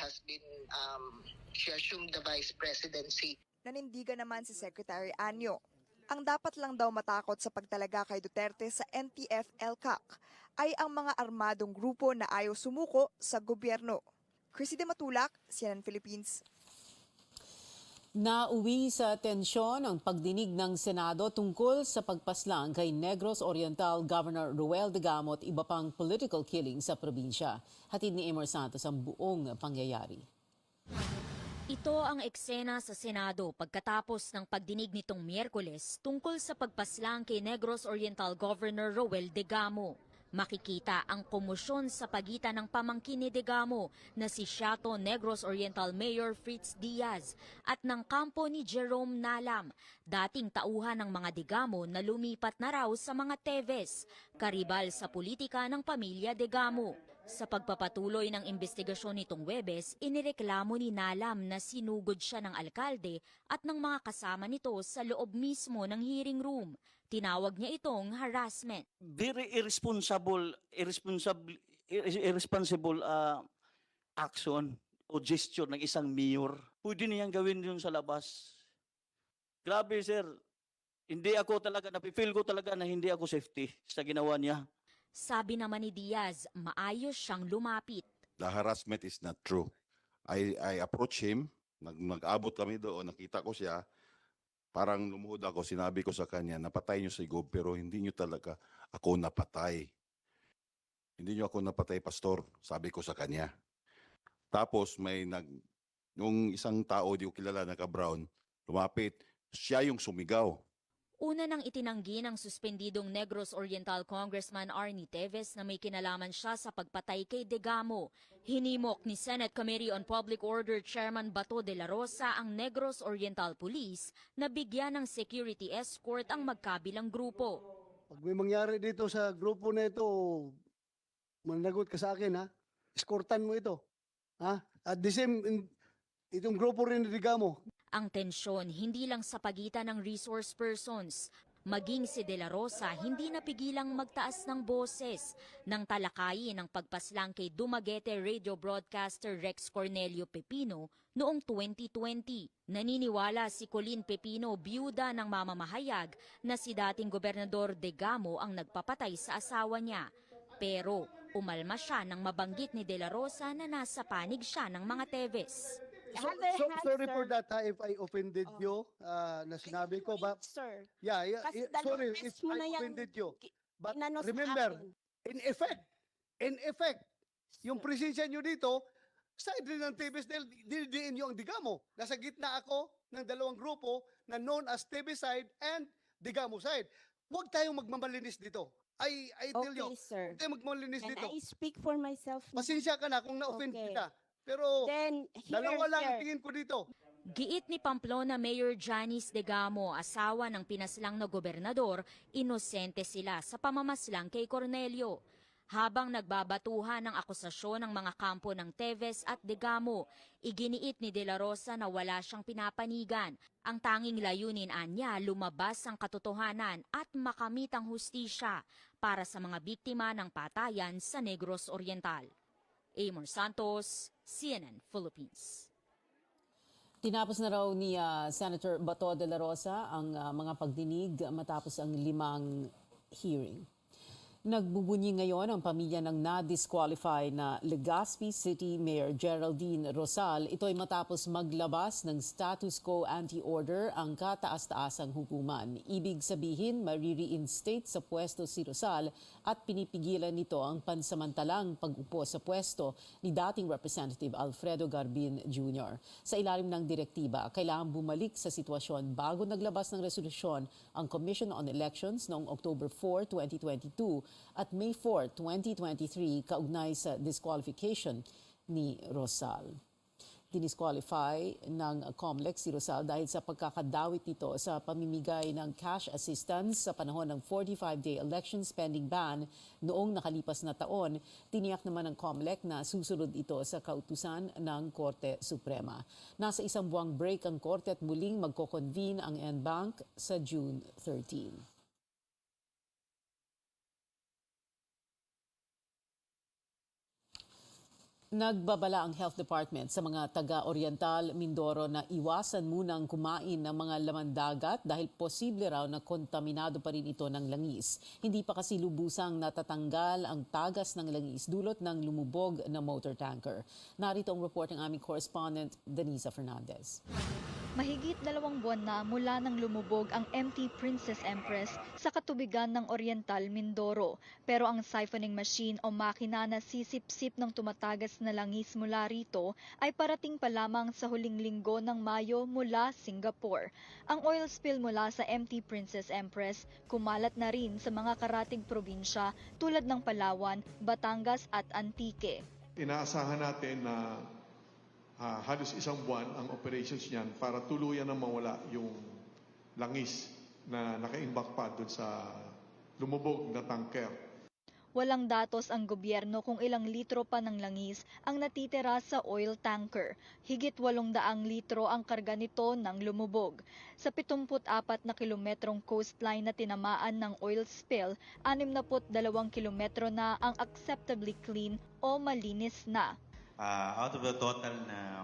assumed the vice presidency. Nanindigan naman si Secretary Anyo. Ang dapat lang daw matakot sa pagtalaga kay Duterte sa NTF-ELCAC ay ang mga armadong grupo na ayaw sumuko sa gobyerno. Chrissy de Matulak, CNN Philippines. Nauwi sa tensyon ang pagdinig ng Senado tungkol sa pagpaslang kay Negros Oriental Governor Roel Degamo at iba pang political killing sa probinsya. Hatid ni Emer Santos ang buong pangyayari. Ito ang eksena sa Senado pagkatapos ng pagdinig nitong Miyerkules tungkol sa pagpaslang kay Negros Oriental Governor Roel Degamo. Makikita ang komosyon sa pagitan ng pamangkin ni Degamo na si Siato Negros Oriental Mayor Fritz Diaz at ng kampo ni Jerome Nalam, dating tauhan ng mga Degamo na lumipat na raw sa mga Teves, karibal sa politika ng pamilya Degamo. Sa pagpapatuloy ng investigasyon nitong Webes, inireklamo ni Nalam na sinugod siya ng alkalde at ng mga kasama nito sa loob mismo ng hearing room. Tinawag niya itong harassment. Very irresponsible action o gesture ng isang mayor. Pwede niyang gawin yun sa labas. Grabe sir, hindi ako talaga, napifeel ko talaga na hindi ako safety sa ginawa niya. Sabi naman ni Diaz, maayos siyang lumapit. The harassment is not true. I approached him, nag-abot kami doon, nakita ko siya, parang lumuhod ako, sinabi ko sa kanya, napatay niyo si Gob, pero hindi niyo talaga ako napatay. Hindi niyo ako napatay, pastor, sabi ko sa kanya. Tapos yung isang tao, di ko kilala, naka-brown, lumapit, siya yung sumigaw. Una nang itinanggi ng suspendidong Negros Oriental Congressman Arnie Teves na may kinalaman siya sa pagpatay kay Degamo. Hinimok ni Senate Committee on Public Order Chairman Bato de la Rosa ang Negros Oriental Police na bigyan ng security escort ang magkabilang grupo. Pag may mangyari dito sa grupo na ito, managot ka sa akin ha, escortan mo ito. Ha? At the same, itong grupo rin ni Degamo. Ang tensyon hindi lang sa pagitan ng resource persons. Maging si De La Rosa hindi napigilang magtaas ng boses nang talakayin ang pagpaslang kay Dumaguete radio broadcaster Rex Cornelio Pepino noong 2020. Naniniwala si Colin Pepino, biyuda ng mamamahayag, na si dating Gobernador Degamo ang nagpapatay sa asawa niya. Pero umalma siya nang mabanggit ni De La Rosa na nasa panig siya ng mga Teves. Sorry for that if I offended you na sinabi ko ba? Sir. Yeah, sorry if I offended you. But remember, in effect, yung presensya nyo dito, side rin ng TVS dahil dinidiin nyo ang Degamo. Nasa gitna ako ng dalawang grupo na known as TV side and Degamo side. Huwag tayong magmamalinis dito. I tell you, sir. Huwag tayong magmamalinis dito. Can I speak for myself? Pasensya ka na kung na-offend kita. Pero dalawa lang ang tingin ko dito. Giit ni Pamplona Mayor Janice Degamo, asawa ng pinaslang na gobernador, inosente sila sa pamamaslang kay Cornelio. Habang nagbabatuhan ng akusasyon ng mga kampo ng Teves at Degamo, iginiit ni De La Rosa na wala siyang pinapanigan. Ang tanging layunin anya, lumabas ang katotohanan at makamit ang hustisya para sa mga biktima ng patayan sa Negros Oriental. Amor Santos, CNN Philippines. Tinapos na raw ni Senator Bato de la Rosa ang mga pagdinig matapos ang 5 hearing. Nagbubunyi ngayon ang pamilya ng na-disqualify na Legazpi City Mayor Geraldine Rosal. Ito ay matapos maglabas ng status quo anti-order ang kataas-taasang hukuman. Ibig sabihin, marireinstate sa pwesto si Rosal at pinipigilan nito ang pansamantalang pag-upo sa pwesto ni dating Representative Alfredo Garbin Jr. Sa ilalim ng direktiba, kailangan bumalik sa sitwasyon bago naglabas ng resolusyon ang Commission on Elections noong October 4, 2022 at May 4, 2023 kaugnay sa disqualification ni Rosal. Dinisqualify ng COMELEC si Rosal dahil sa pagkakadawit nito sa pamimigay ng cash assistance sa panahon ng 45-day election spending ban noong nakalipas na taon. Tiniyak naman ng COMELEC na susunod ito sa kautusan ng Korte Suprema. Nasa isang buwang break ang Korte at muling magko-convene ang NBank sa June 13. Nagbabala ang Health Department sa mga taga-Oriental Mindoro na iwasan munang kumain ng mga laman dagat dahil posible raw na kontaminado pa rin ito ng langis. Hindi pa kasi lubusang natatanggal ang tagas ng langis dulot ng lumubog na motor tanker. Narito ang report ng aming correspondent, Denisa Fernandez. Mahigit 2 buwan na mula nang lumubog ang MT Princess Empress sa katubigan ng Oriental Mindoro. Pero ang siphoning machine o makina na sisip-sip ng tumatagas na langis mula rito ay parating pa lamang sa huling linggo ng Mayo mula Singapore. Ang oil spill mula sa MT Princess Empress kumalat na rin sa mga karatig probinsya tulad ng Palawan, Batangas at Antique. Inaasahan natin na halos 1 buwan ang operations niyan para tuluyan na mawala yung langis na naka-imbak pa doon sa lumubog na tanker. Walang datos ang gobyerno kung ilang litro pa ng langis ang natitira sa oil tanker. Higit 800 litro ang karga nito nang lumubog. Sa 74 na kilometrong coastline na tinamaan ng oil spill, 62 kilometro na ang acceptably clean o malinis na. Out of the total na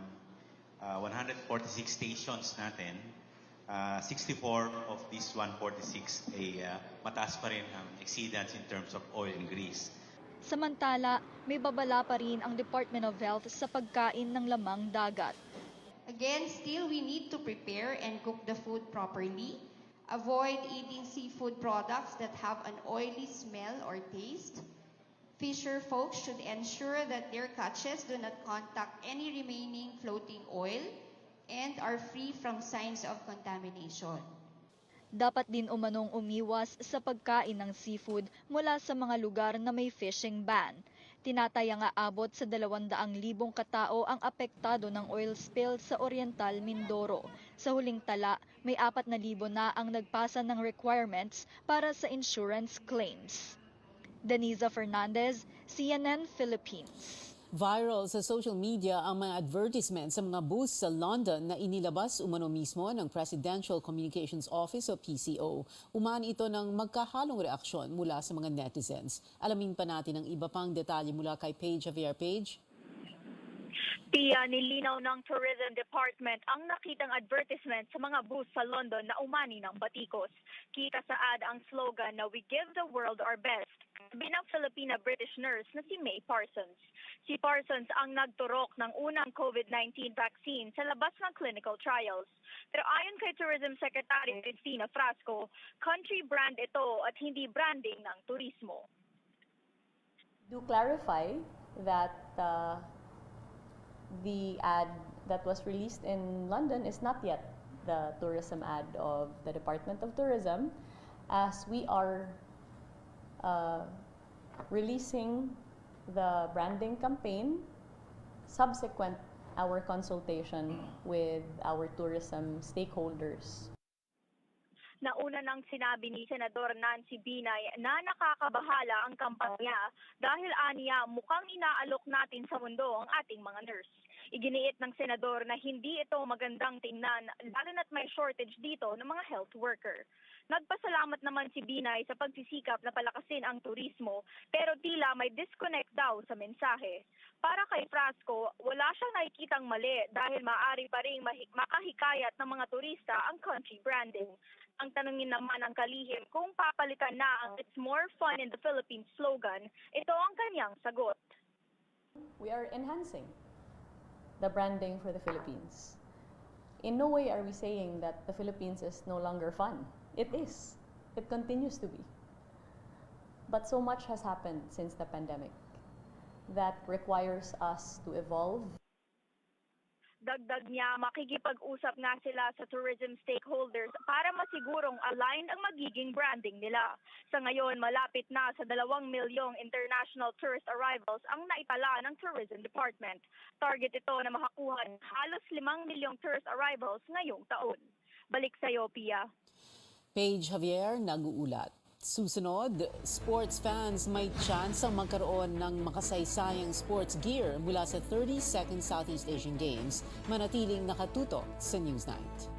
146 stations natin, 64 of these 146 ay mataas pa rin ang exceedance in terms of oil and grease. Samantala, may babala pa rin ang Department of Health sa pagkain ng lamang dagat. Again, still we need to prepare and cook the food properly. Avoid eating seafood products that have an oily smell or taste. Fisher folks should ensure that their catches do not contact any remaining floating oil and are free from signs of contamination. Dapat din umanong umiwas sa pagkain ng seafood mula sa mga lugar na may fishing ban. Tinataya nga abot sa 200,000 katao ang apektado ng oil spill sa Oriental Mindoro. Sa huling tala, may 4,000 na ang nagpasa ng requirements para sa insurance claims. Denisa Fernandez, CNN Philippines. Viral sa social media ang mga advertisement sa mga booths sa London na inilabas umano mismo ng Presidential Communications Office o PCO. Umani ito ng magkahalong reaksyon mula sa mga netizens. Alamin pa natin ang iba pang detalye mula kay Paige Javier. Paige. Nilinaw ng Tourism Department ang nakitang advertisement sa mga booths sa London na umani ng batikos. Kita sa ad ang slogan na "We give the world our best" ng Filipina-British nurse na si May Parsons. Si Parsons ang nagturok ng unang COVID-19 vaccine sa labas ng clinical trials. Pero ayon kay Tourism Secretary Cristina Frasco, country brand ito at hindi branding ng turismo. Do clarify that the ad that was released in London is not yet the tourism ad of the Department of Tourism, as we are releasing the branding campaign subsequent our consultation with our tourism stakeholders. Nauna nang sinabi ni Senador Nancy Binay na nakakabahala ang kampanya dahil aniya mukhang inaalok natin sa mundo ang ating mga nurse. Iginiit ng senador na hindi ito magandang tingnan lalo na't may shortage dito ng mga health worker. Nagpasalamat naman si Binay sa pagsisikap na palakasin ang turismo pero tila may disconnect daw sa mensahe. Para kay Frasco, wala siyang nakikitang mali dahil maaari pa ring makahikayat ng mga turista ang country branding. Ang tanungin naman ang kalihim kung papalitan na ang "It's more fun in the Philippines" slogan, ito ang kanyang sagot. We are enhancing the branding for the Philippines. In no way are we saying that the Philippines is no longer fun. It is. It continues to be. But so much has happened since the pandemic that requires us to evolve. Dagdag niya, makikipag-usap nga sila sa tourism stakeholders para masigurong aligned ang magiging branding nila. Sa ngayon, malapit na sa 2 milyong international tourist arrivals ang naitala ng Tourism Department. Target ito na makakuha ng halos 5 milyong tourist arrivals ngayong taon. Balik sa iyo, Pia. Paige Javier, nag-uulat. Susunod, sports fans may chance ang magkaroon ng makasaysayang sports gear mula sa 32nd Southeast Asian Games. Manatiling nakatutok sa Newsnight.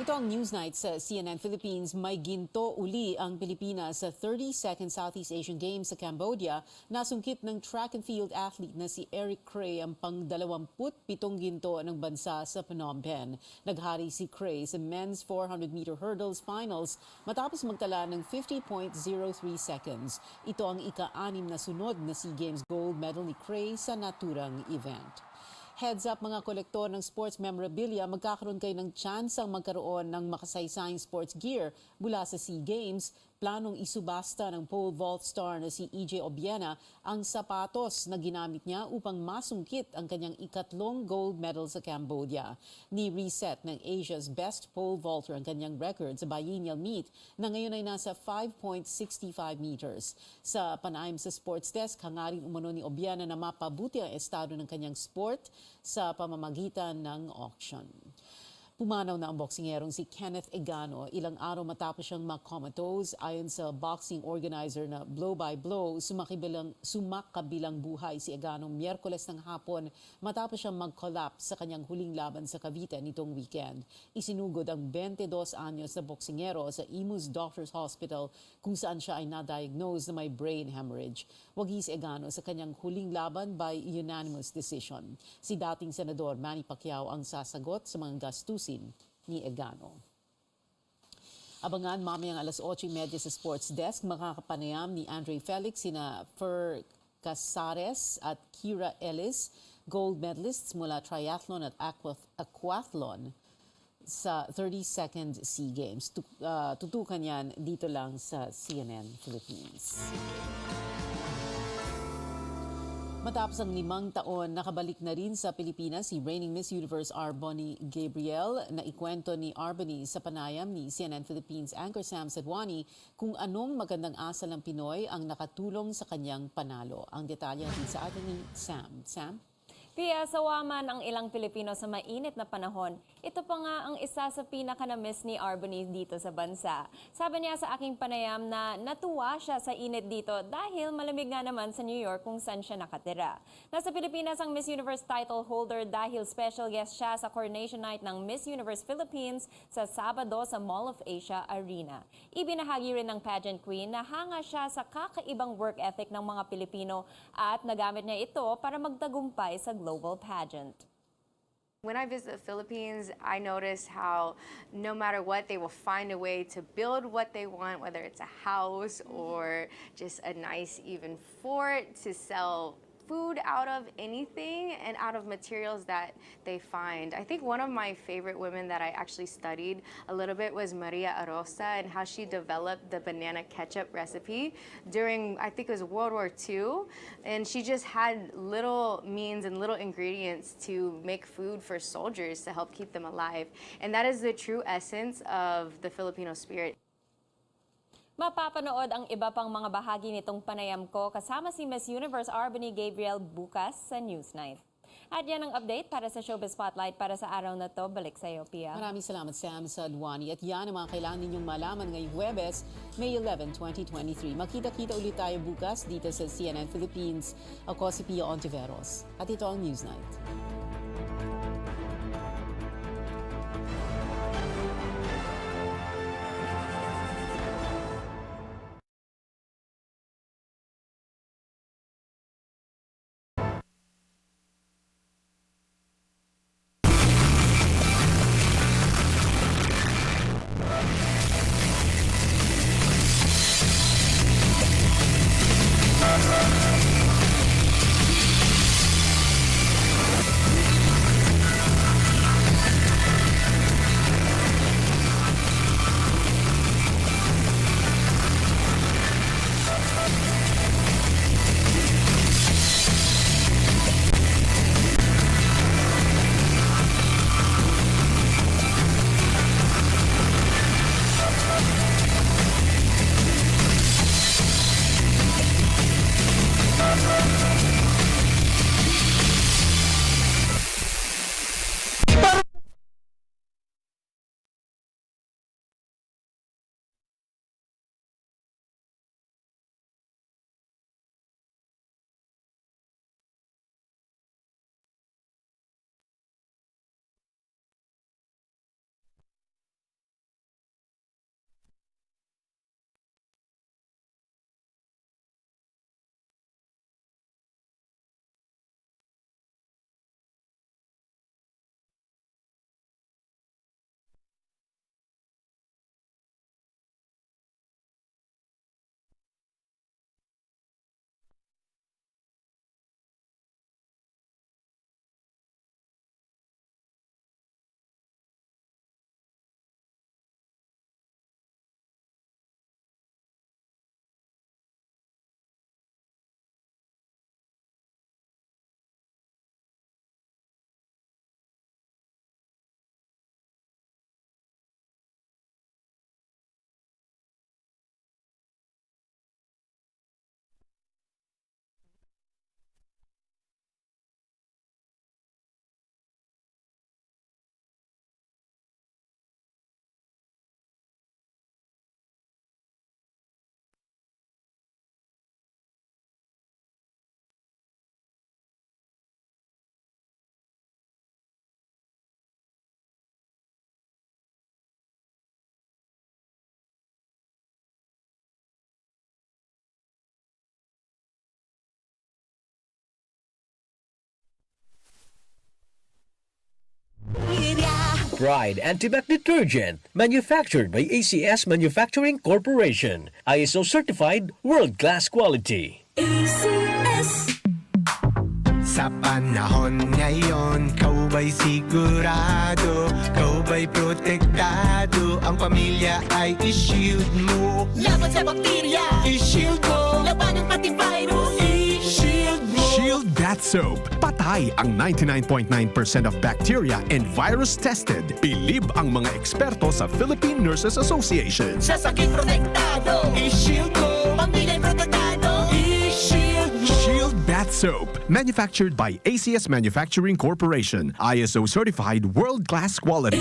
Ito ang Newsnight sa CNN Philippines. May ginto uli ang Pilipinas sa 32nd Southeast Asian Games sa Cambodia. Nasungkit ng track and field athlete na si Eric Cray ang pang-27 ginto ng bansa sa Phnom Penh. Naghari si Cray sa men's 400-meter hurdles finals matapos magtala ng 50.03 seconds. Ito ang ika-6 na sunod na SEA Games gold medal ni Cray sa naturang event. Heads up mga kolektor ng sports memorabilia, magkakaroon kayo ng chance ang magkaroon ng makasaysayang sports gear mula sa SEA Games. Planong isubasta ng pole vault star na si EJ Obiena ang sapatos na ginamit niya upang masungkit ang kanyang ikatlong gold medal sa Cambodia. Ni-reset ng Asia's best pole vaulter ang kanyang record sa biennial meet na ngayon ay nasa 5.65 meters. Sa panayam sa Sports Desk, hangarin umano ni Obiena na mapabuti ang estado ng kanyang sport sa pamamagitan ng auction. Pumanaw na ang boksingerong si Kenneth Egano ilang araw matapos siyang makomatose. Ayon sa boxing organizer na blow by blow, sumakabilang buhay si Egano Miyerkules ng hapon matapos siyang mag-collapse sa kanyang huling laban sa Cavite nitong weekend. Isinugod ang 22 anyos na boksingero sa Imus Doctors Hospital kung saan siya ay na-diagnose na may brain hemorrhage. Wagi si Egano sa kanyang huling laban by unanimous decision. Si dating Senador Manny Pacquiao ang sasagot sa mga gastusin ni Egano. Abangan mamayang 8:30 sa Sports Desk, makakapanayam ni Andre Felix, sina Casares at Kira Ellis, gold medalists mula triathlon at aquathlon sa 32nd SEA Games. Tutukan yan dito lang sa CNN Philippines. Matapos ang 5 taon, nakabalik na rin sa Pilipinas si reigning Miss Universe Arbony Gabriel na ikwento ni Arbony sa panayam ni CNN Philippines anchor Sam Sedwani kung anong magandang asal ng Pinoy ang nakatulong sa kanyang panalo. Ang detalye din sa atin ni Sam. Sam? Pia, sawa man ang ilang Pilipino sa mainit na panahon, ito pa nga ang isa sa pinaka-na-miss ni Arbony dito sa bansa. Sabi niya sa aking panayam na natuwa siya sa init dito dahil malamig nga naman sa New York kung saan siya nakatira. Nasa Pilipinas ang Miss Universe title holder dahil special guest siya sa coronation night ng Miss Universe Philippines sa Sabado sa Mall of Asia Arena. Ibinahagi rin ng pageant queen na hanga siya sa kakaibang work ethic ng mga Pilipino at nagamit niya ito para magtagumpay sa global pageant. When I visit the Philippines, I notice how no matter what, they will find a way to build what they want, whether it's a house or just a nice even fort, to sell food out of anything and out of materials that they find. I think one of my favorite women that I actually studied a little bit was Maria Arosa and how she developed the banana ketchup recipe during, I think it was World War II. And she just had little means and little ingredients to make food for soldiers to help keep them alive. And that is the true essence of the Filipino spirit. Mapapanood ang iba pang mga bahagi nitong panayam ko kasama si Miss Universe Arbony Gabriel bukas sa Newsnight. At yan ang update para sa Showbiz Spotlight para sa araw na to. Balik sa iyo, Pia. Maraming salamat, Sam Sadwani. At yan ang mga kailangan ninyong malaman ngayong Huwebes, May 11, 2023. Makita-kita ulit tayo bukas dito sa CNN Philippines. Ako si Pia Hontiveros. At ito ang Newsnight. Pride Antibac Detergent, manufactured by ACS Manufacturing Corporation. ISO certified, world-class quality. ACS. Sa panahon ngayon, kau ba'y sigurado? Kau ba'y protektado? Ang pamilya ay i-shield mo. Laban sa bakterya, I-shield mo. laban ng pati virus, I-shield mo. Shield Bath Soap. Patay ang 99.9% of bacteria and virus tested. Bilib ang mga eksperto sa Philippine Nurses Association. sa sakit protektado, I-shield mo. pamilya'y protektado, I-shield mo. Shield Bath Soap. Manufactured by ACS Manufacturing Corporation. ISO certified world-class quality.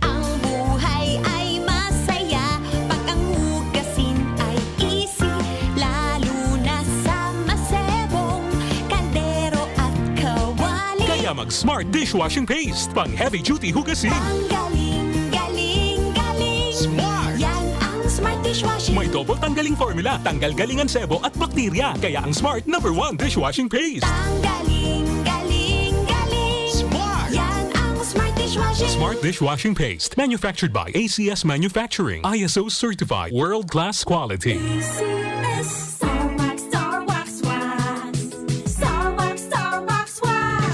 Ang buhay ay masaya pag ang hugasin ay easy, lalo na sa masebong kaldero at kawali. Kaya mag-Smart Dishwashing Paste. Pang heavy-duty hugasin. Ang galing, galing, galing. Smart! Yan ang Smart Dishwashing. May double tanggaling formula, tanggal galingan sebo at bakterya. Kaya ang Smart #1 dishwashing paste. Ang galing, galing, galing. Smart! Yan ang Smart Dishwashing. Smart Dishwashing Paste. Manufactured by ACS Manufacturing. ISO certified world-class quality. Star Wax, Star Wax, Wax. Star Wax, Star Wax, Wax.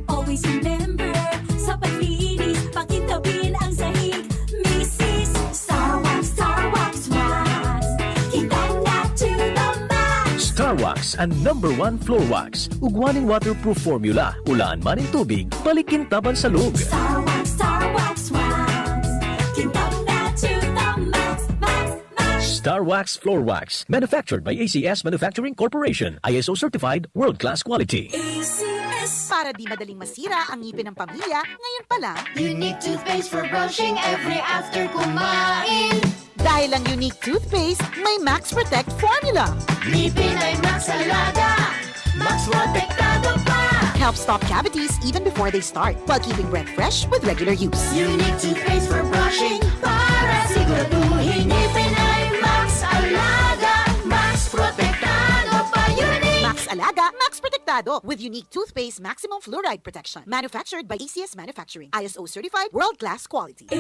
Always remember, sa paglinis, pakintabin ang sahig. Mrs. Star Wax, Wax. Kitang na to the max. Star Wax ang #1 floor wax. Ugwaning waterproof formula. Ulaan man ang tubig, balikin taban sa lug. Star Wax, Wax. Kitang na to the max, max, max. Star Wax Floor Wax. Manufactured by ACS Manufacturing Corporation. ISO certified world-class quality. Para di madaling masira ang ngipin ng pamilya, ngayon pa lang, Unique toothpaste for brushing every after kumain. dahil ang unique toothpaste, may Max Protect formula. Ngipin ay Max Alaga, Max Protektado pa. Helps stop cavities even before they start, while keeping breath fresh with regular use. Unique toothpaste for brushing para siguraduhin ngipin ay Max Alaga, Max Protektado pa. Unique. Max Alaga, Max Protectado with unique toothpaste maximum fluoride protection. Manufactured by ACS Manufacturing. ISO certified world-class quality.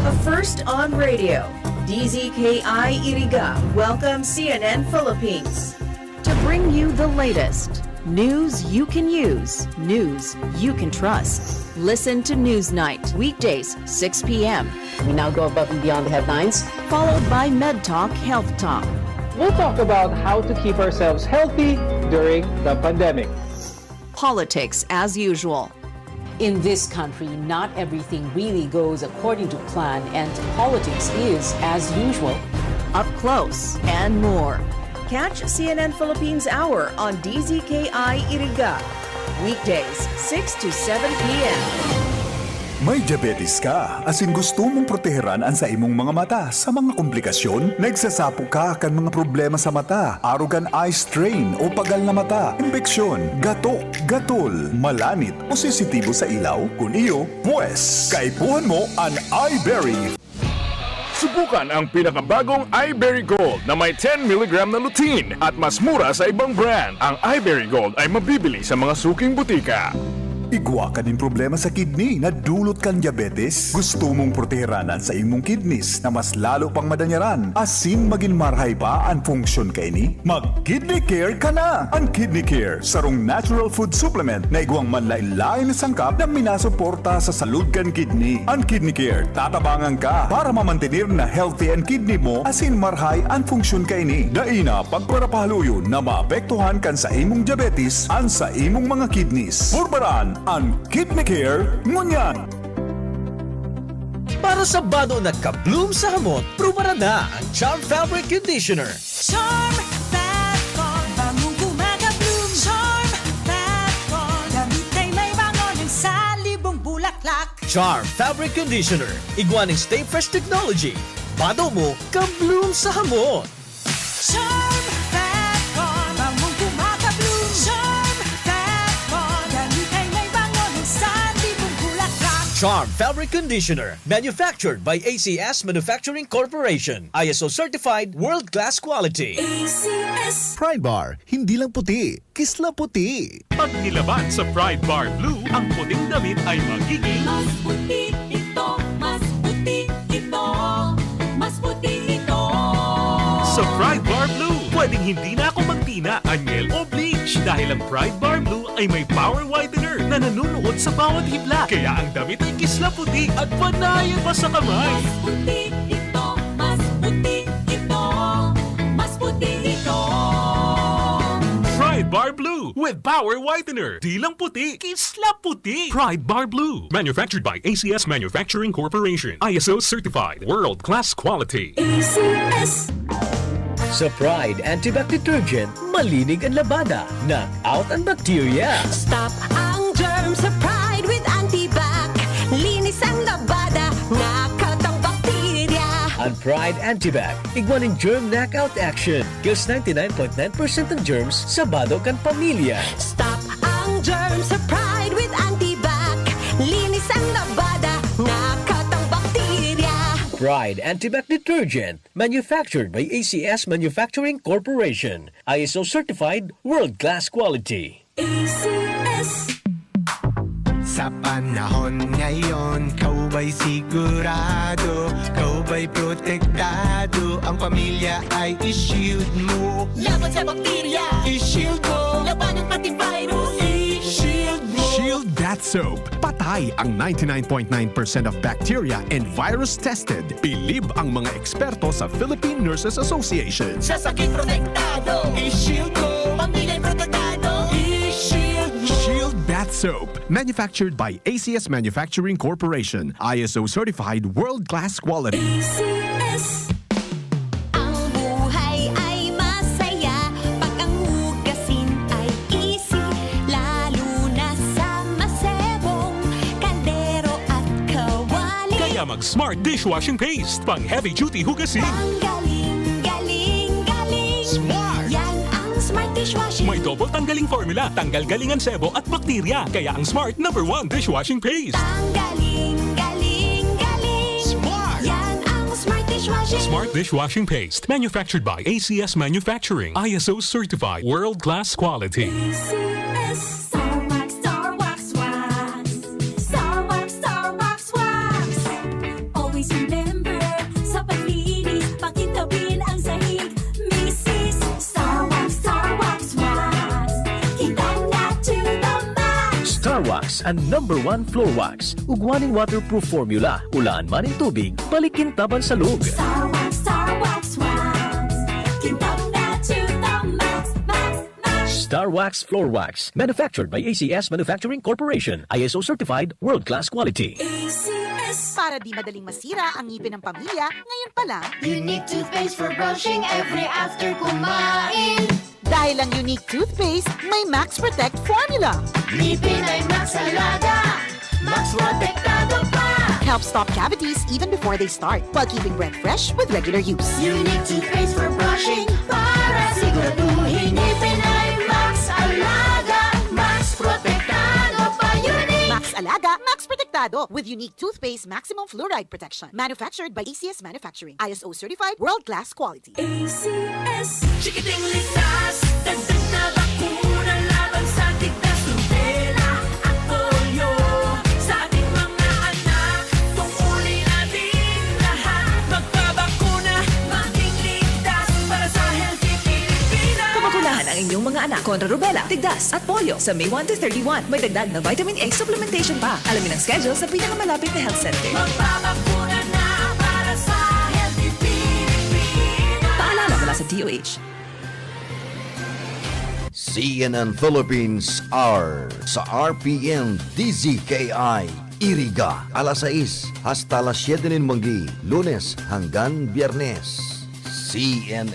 A first on radio, DZKI-IRIGA welcomes CNN Philippines to bring you the latest. News you can use, news you can trust. Listen to Newsnight, weekdays, 6 p.m. We now go above and beyond the headlines. Followed by Med Talk, Health Talk. We'll talk about how to keep ourselves healthy during the pandemic. Politics as usual. In this country, not everything really goes according to plan, and politics is, as usual, Up close and more. Catch CNN Philippines Hour on DZKI-IRIGA. Weekdays, 6 to 7 p.m. May diabetes ka, asin gusto mong proteheran ang sa imong mga mata sa mga komplikasyon? Nagsasapo ka kan mga problema sa mata, arugan eye strain o pagal na mata, impeksyon, gatok, gatol, malanit o sensitibo sa ilaw? Kung iyo, pues, kaipuhan mo ang iBerry. Subukan ang pinakabagong iBerry Gold na may 10 mg na lutein at mas mura sa ibang brand. Ang iBerry Gold ay mabibili sa mga suking butika. Igwa ka din problema sa kidney na dulot kang diabetes? Gusto mong proteheranan sa imong kidneys na mas lalo pang madanyaran? Asin maging marhay pa ang funksyon kay ni? Mag-Kidney Care ka na! Ang Kidney Care, sarong natural food supplement na igwang manlain-lain na sangkap na minasuporta sa salud kan kidney. Ang Kidney Care, tatabangan ka para mamantenir na healthy ang kidney mo asin marhay ang funksyon kay ni. Daina, pagparapahaluyo na maapektuhan kan sa imong diabetes ang sa imong mga kidneys. Purbaran ang Kidney Care ngunyan. Para sa bado na ka-bloom sa hamot, pruba na ang Charm Fabric Conditioner. Charm Fat Con, bangong kumaga-bloom. Charm Fat Con, damit ay may bangon ng salibong bulaklak. Charm Fabric Conditioner. Iguaning Stay Fresh Technology. Bado mo, ka-bloom sa hamot. Charm Fat Con, bangong kumaga-bloom. Charm Fat Con, damit ay may bangon ng salibong bulaklak. Charm Fabric Conditioner. Manufactured by ACS Manufacturing Corporation. ISO certified world-class quality. ACS. Pride Bar, hindi lang puti, kisla puti. Pag nilaban sa Pride Bar Blue, ang puting damit ay magiging Mas puti ito, mas puti ito, mas puti ito. Sa Pride Bar Blue, pwedeng hindi na ako magtina, anyel o bleach dahil ang Pride Bar Blue ay may power whitener na nanunuot sa bawat hibla. Kaya ang damit ay kisla puti at panayan pa sa kamay. Mas puti ito, mas puti ito, mas puti ito. Pride Bar Blue with power whitener. Di lang puti, kisla puti. Pride Bar Blue. Manufactured by ACS Manufacturing Corporation. ISO certified. World-class quality. ACS. Sa Pride Antibac Detergent, malinig ang labada. Knock out ang bacteria. Stop ang germs sa Pride with Antibac. Linis ang labada, knockout ang bakterya. Ang Pride Antibac, igwaning germ knockout action. Kills 99.9% ng germs sa bado kan pamilya. Stop ang germs sa Pride with Antibac. Linis ang labada, knockout ang bakterya. Pride Antibac Detergent, manufactured by ACS Manufacturing Corporation. ISO certified, world-class quality. ACS. Sa panahon ngayon, kau ba'y sigurado? Kau ba'y protektado? Ang pamilya ay i-shield mo. Laban sa bakterya, I-shield mo. laban ng pati virus. I-shield mo. Shield That Soap. Patay ang 99.9% of bacteria and virus tested. Bilib ang mga eksperto sa Philippine Nurses Association. Sa sakit protektado, I-shield mo. pamilya'y protektado. I-shield mo. Shield That Soap. Manufactured by ACS Manufacturing Corporation. ISO certified world-class quality. ACS. Ang buhay ay masaya pag ang hugasin ay easy, lalo na sa masebong kaldero at kawali. Kaya mag-Smart Dishwashing Paste. Pang heavy-duty hugasin. Ang galing, galing, galing. Smart. Yan ang Smart Dishwashing. May double tanggaling formula, tanggal galingan sebo at bakterya. Kaya ang Smart #1 Dishwashing Paste. Ang galing, galing, galing. Smart. Yan ang Smart Dishwashing. Smart Dishwashing Paste. Manufactured by ACS Manufacturing. ISO certified. World-class quality. ACS. Star Wax, Star Wax, Wax. Star Wax, Star Wax, Wax. Always remember, sa paglinis, pakintabin ang sahig. Mrs. Star Wax, Wax. Kitang na to the max. Star Wax ang #1 floor wax. Ugwaning waterproof formula. Ulaan man ang tubig, balikin taban sa lug. Star Wax, Wax. Kitang na to the max, max, max. Star Wax Floor Wax. Manufactured by ACS Manufacturing Corporation. ISO certified, world-class quality. ACS. Para di madaling masira ang ngipin ng pamilya, ngayon pa lang, Unique toothpaste for brushing every after kumain. dahil ang unique toothpaste, may Max Protect formula. Ngipin ay Max Alaga, Max Protektado pa. Helps stop cavities even before they start, while keeping breath fresh with regular use. Unique toothpaste for brushing para siguraduhin ngipin ay Max Alaga, Max Protektado pa. Unique. Max Alaga, Max Protectado with unique toothpaste maximum fluoride protection. Manufactured by ACS Manufacturing. ISO certified, world-class quality. ACS. Chikiting lisas, dagdag na bakuna laban sa tigdas, rubella at polio. Sa ating mga anak, tungkulin natin lahat. Magpabakuna, maging ligtas para sa healthy Pilipinas. Pabakulahan ang inyong mga anak kontra rubella, tigdas at polio sa May 1 to 31. May dagdag na vitamin A supplementation pa. Alamin ang schedule sa pinakamalapit na health center. Magpabakuna na para sa healthy Pilipinas. Paalala mula sa DOH. CNN Philippines Hour sa RPN DZKI-IRIGA alas 6 hasta las 7 ng manggi, Lunes hanggang Biyernes. CNN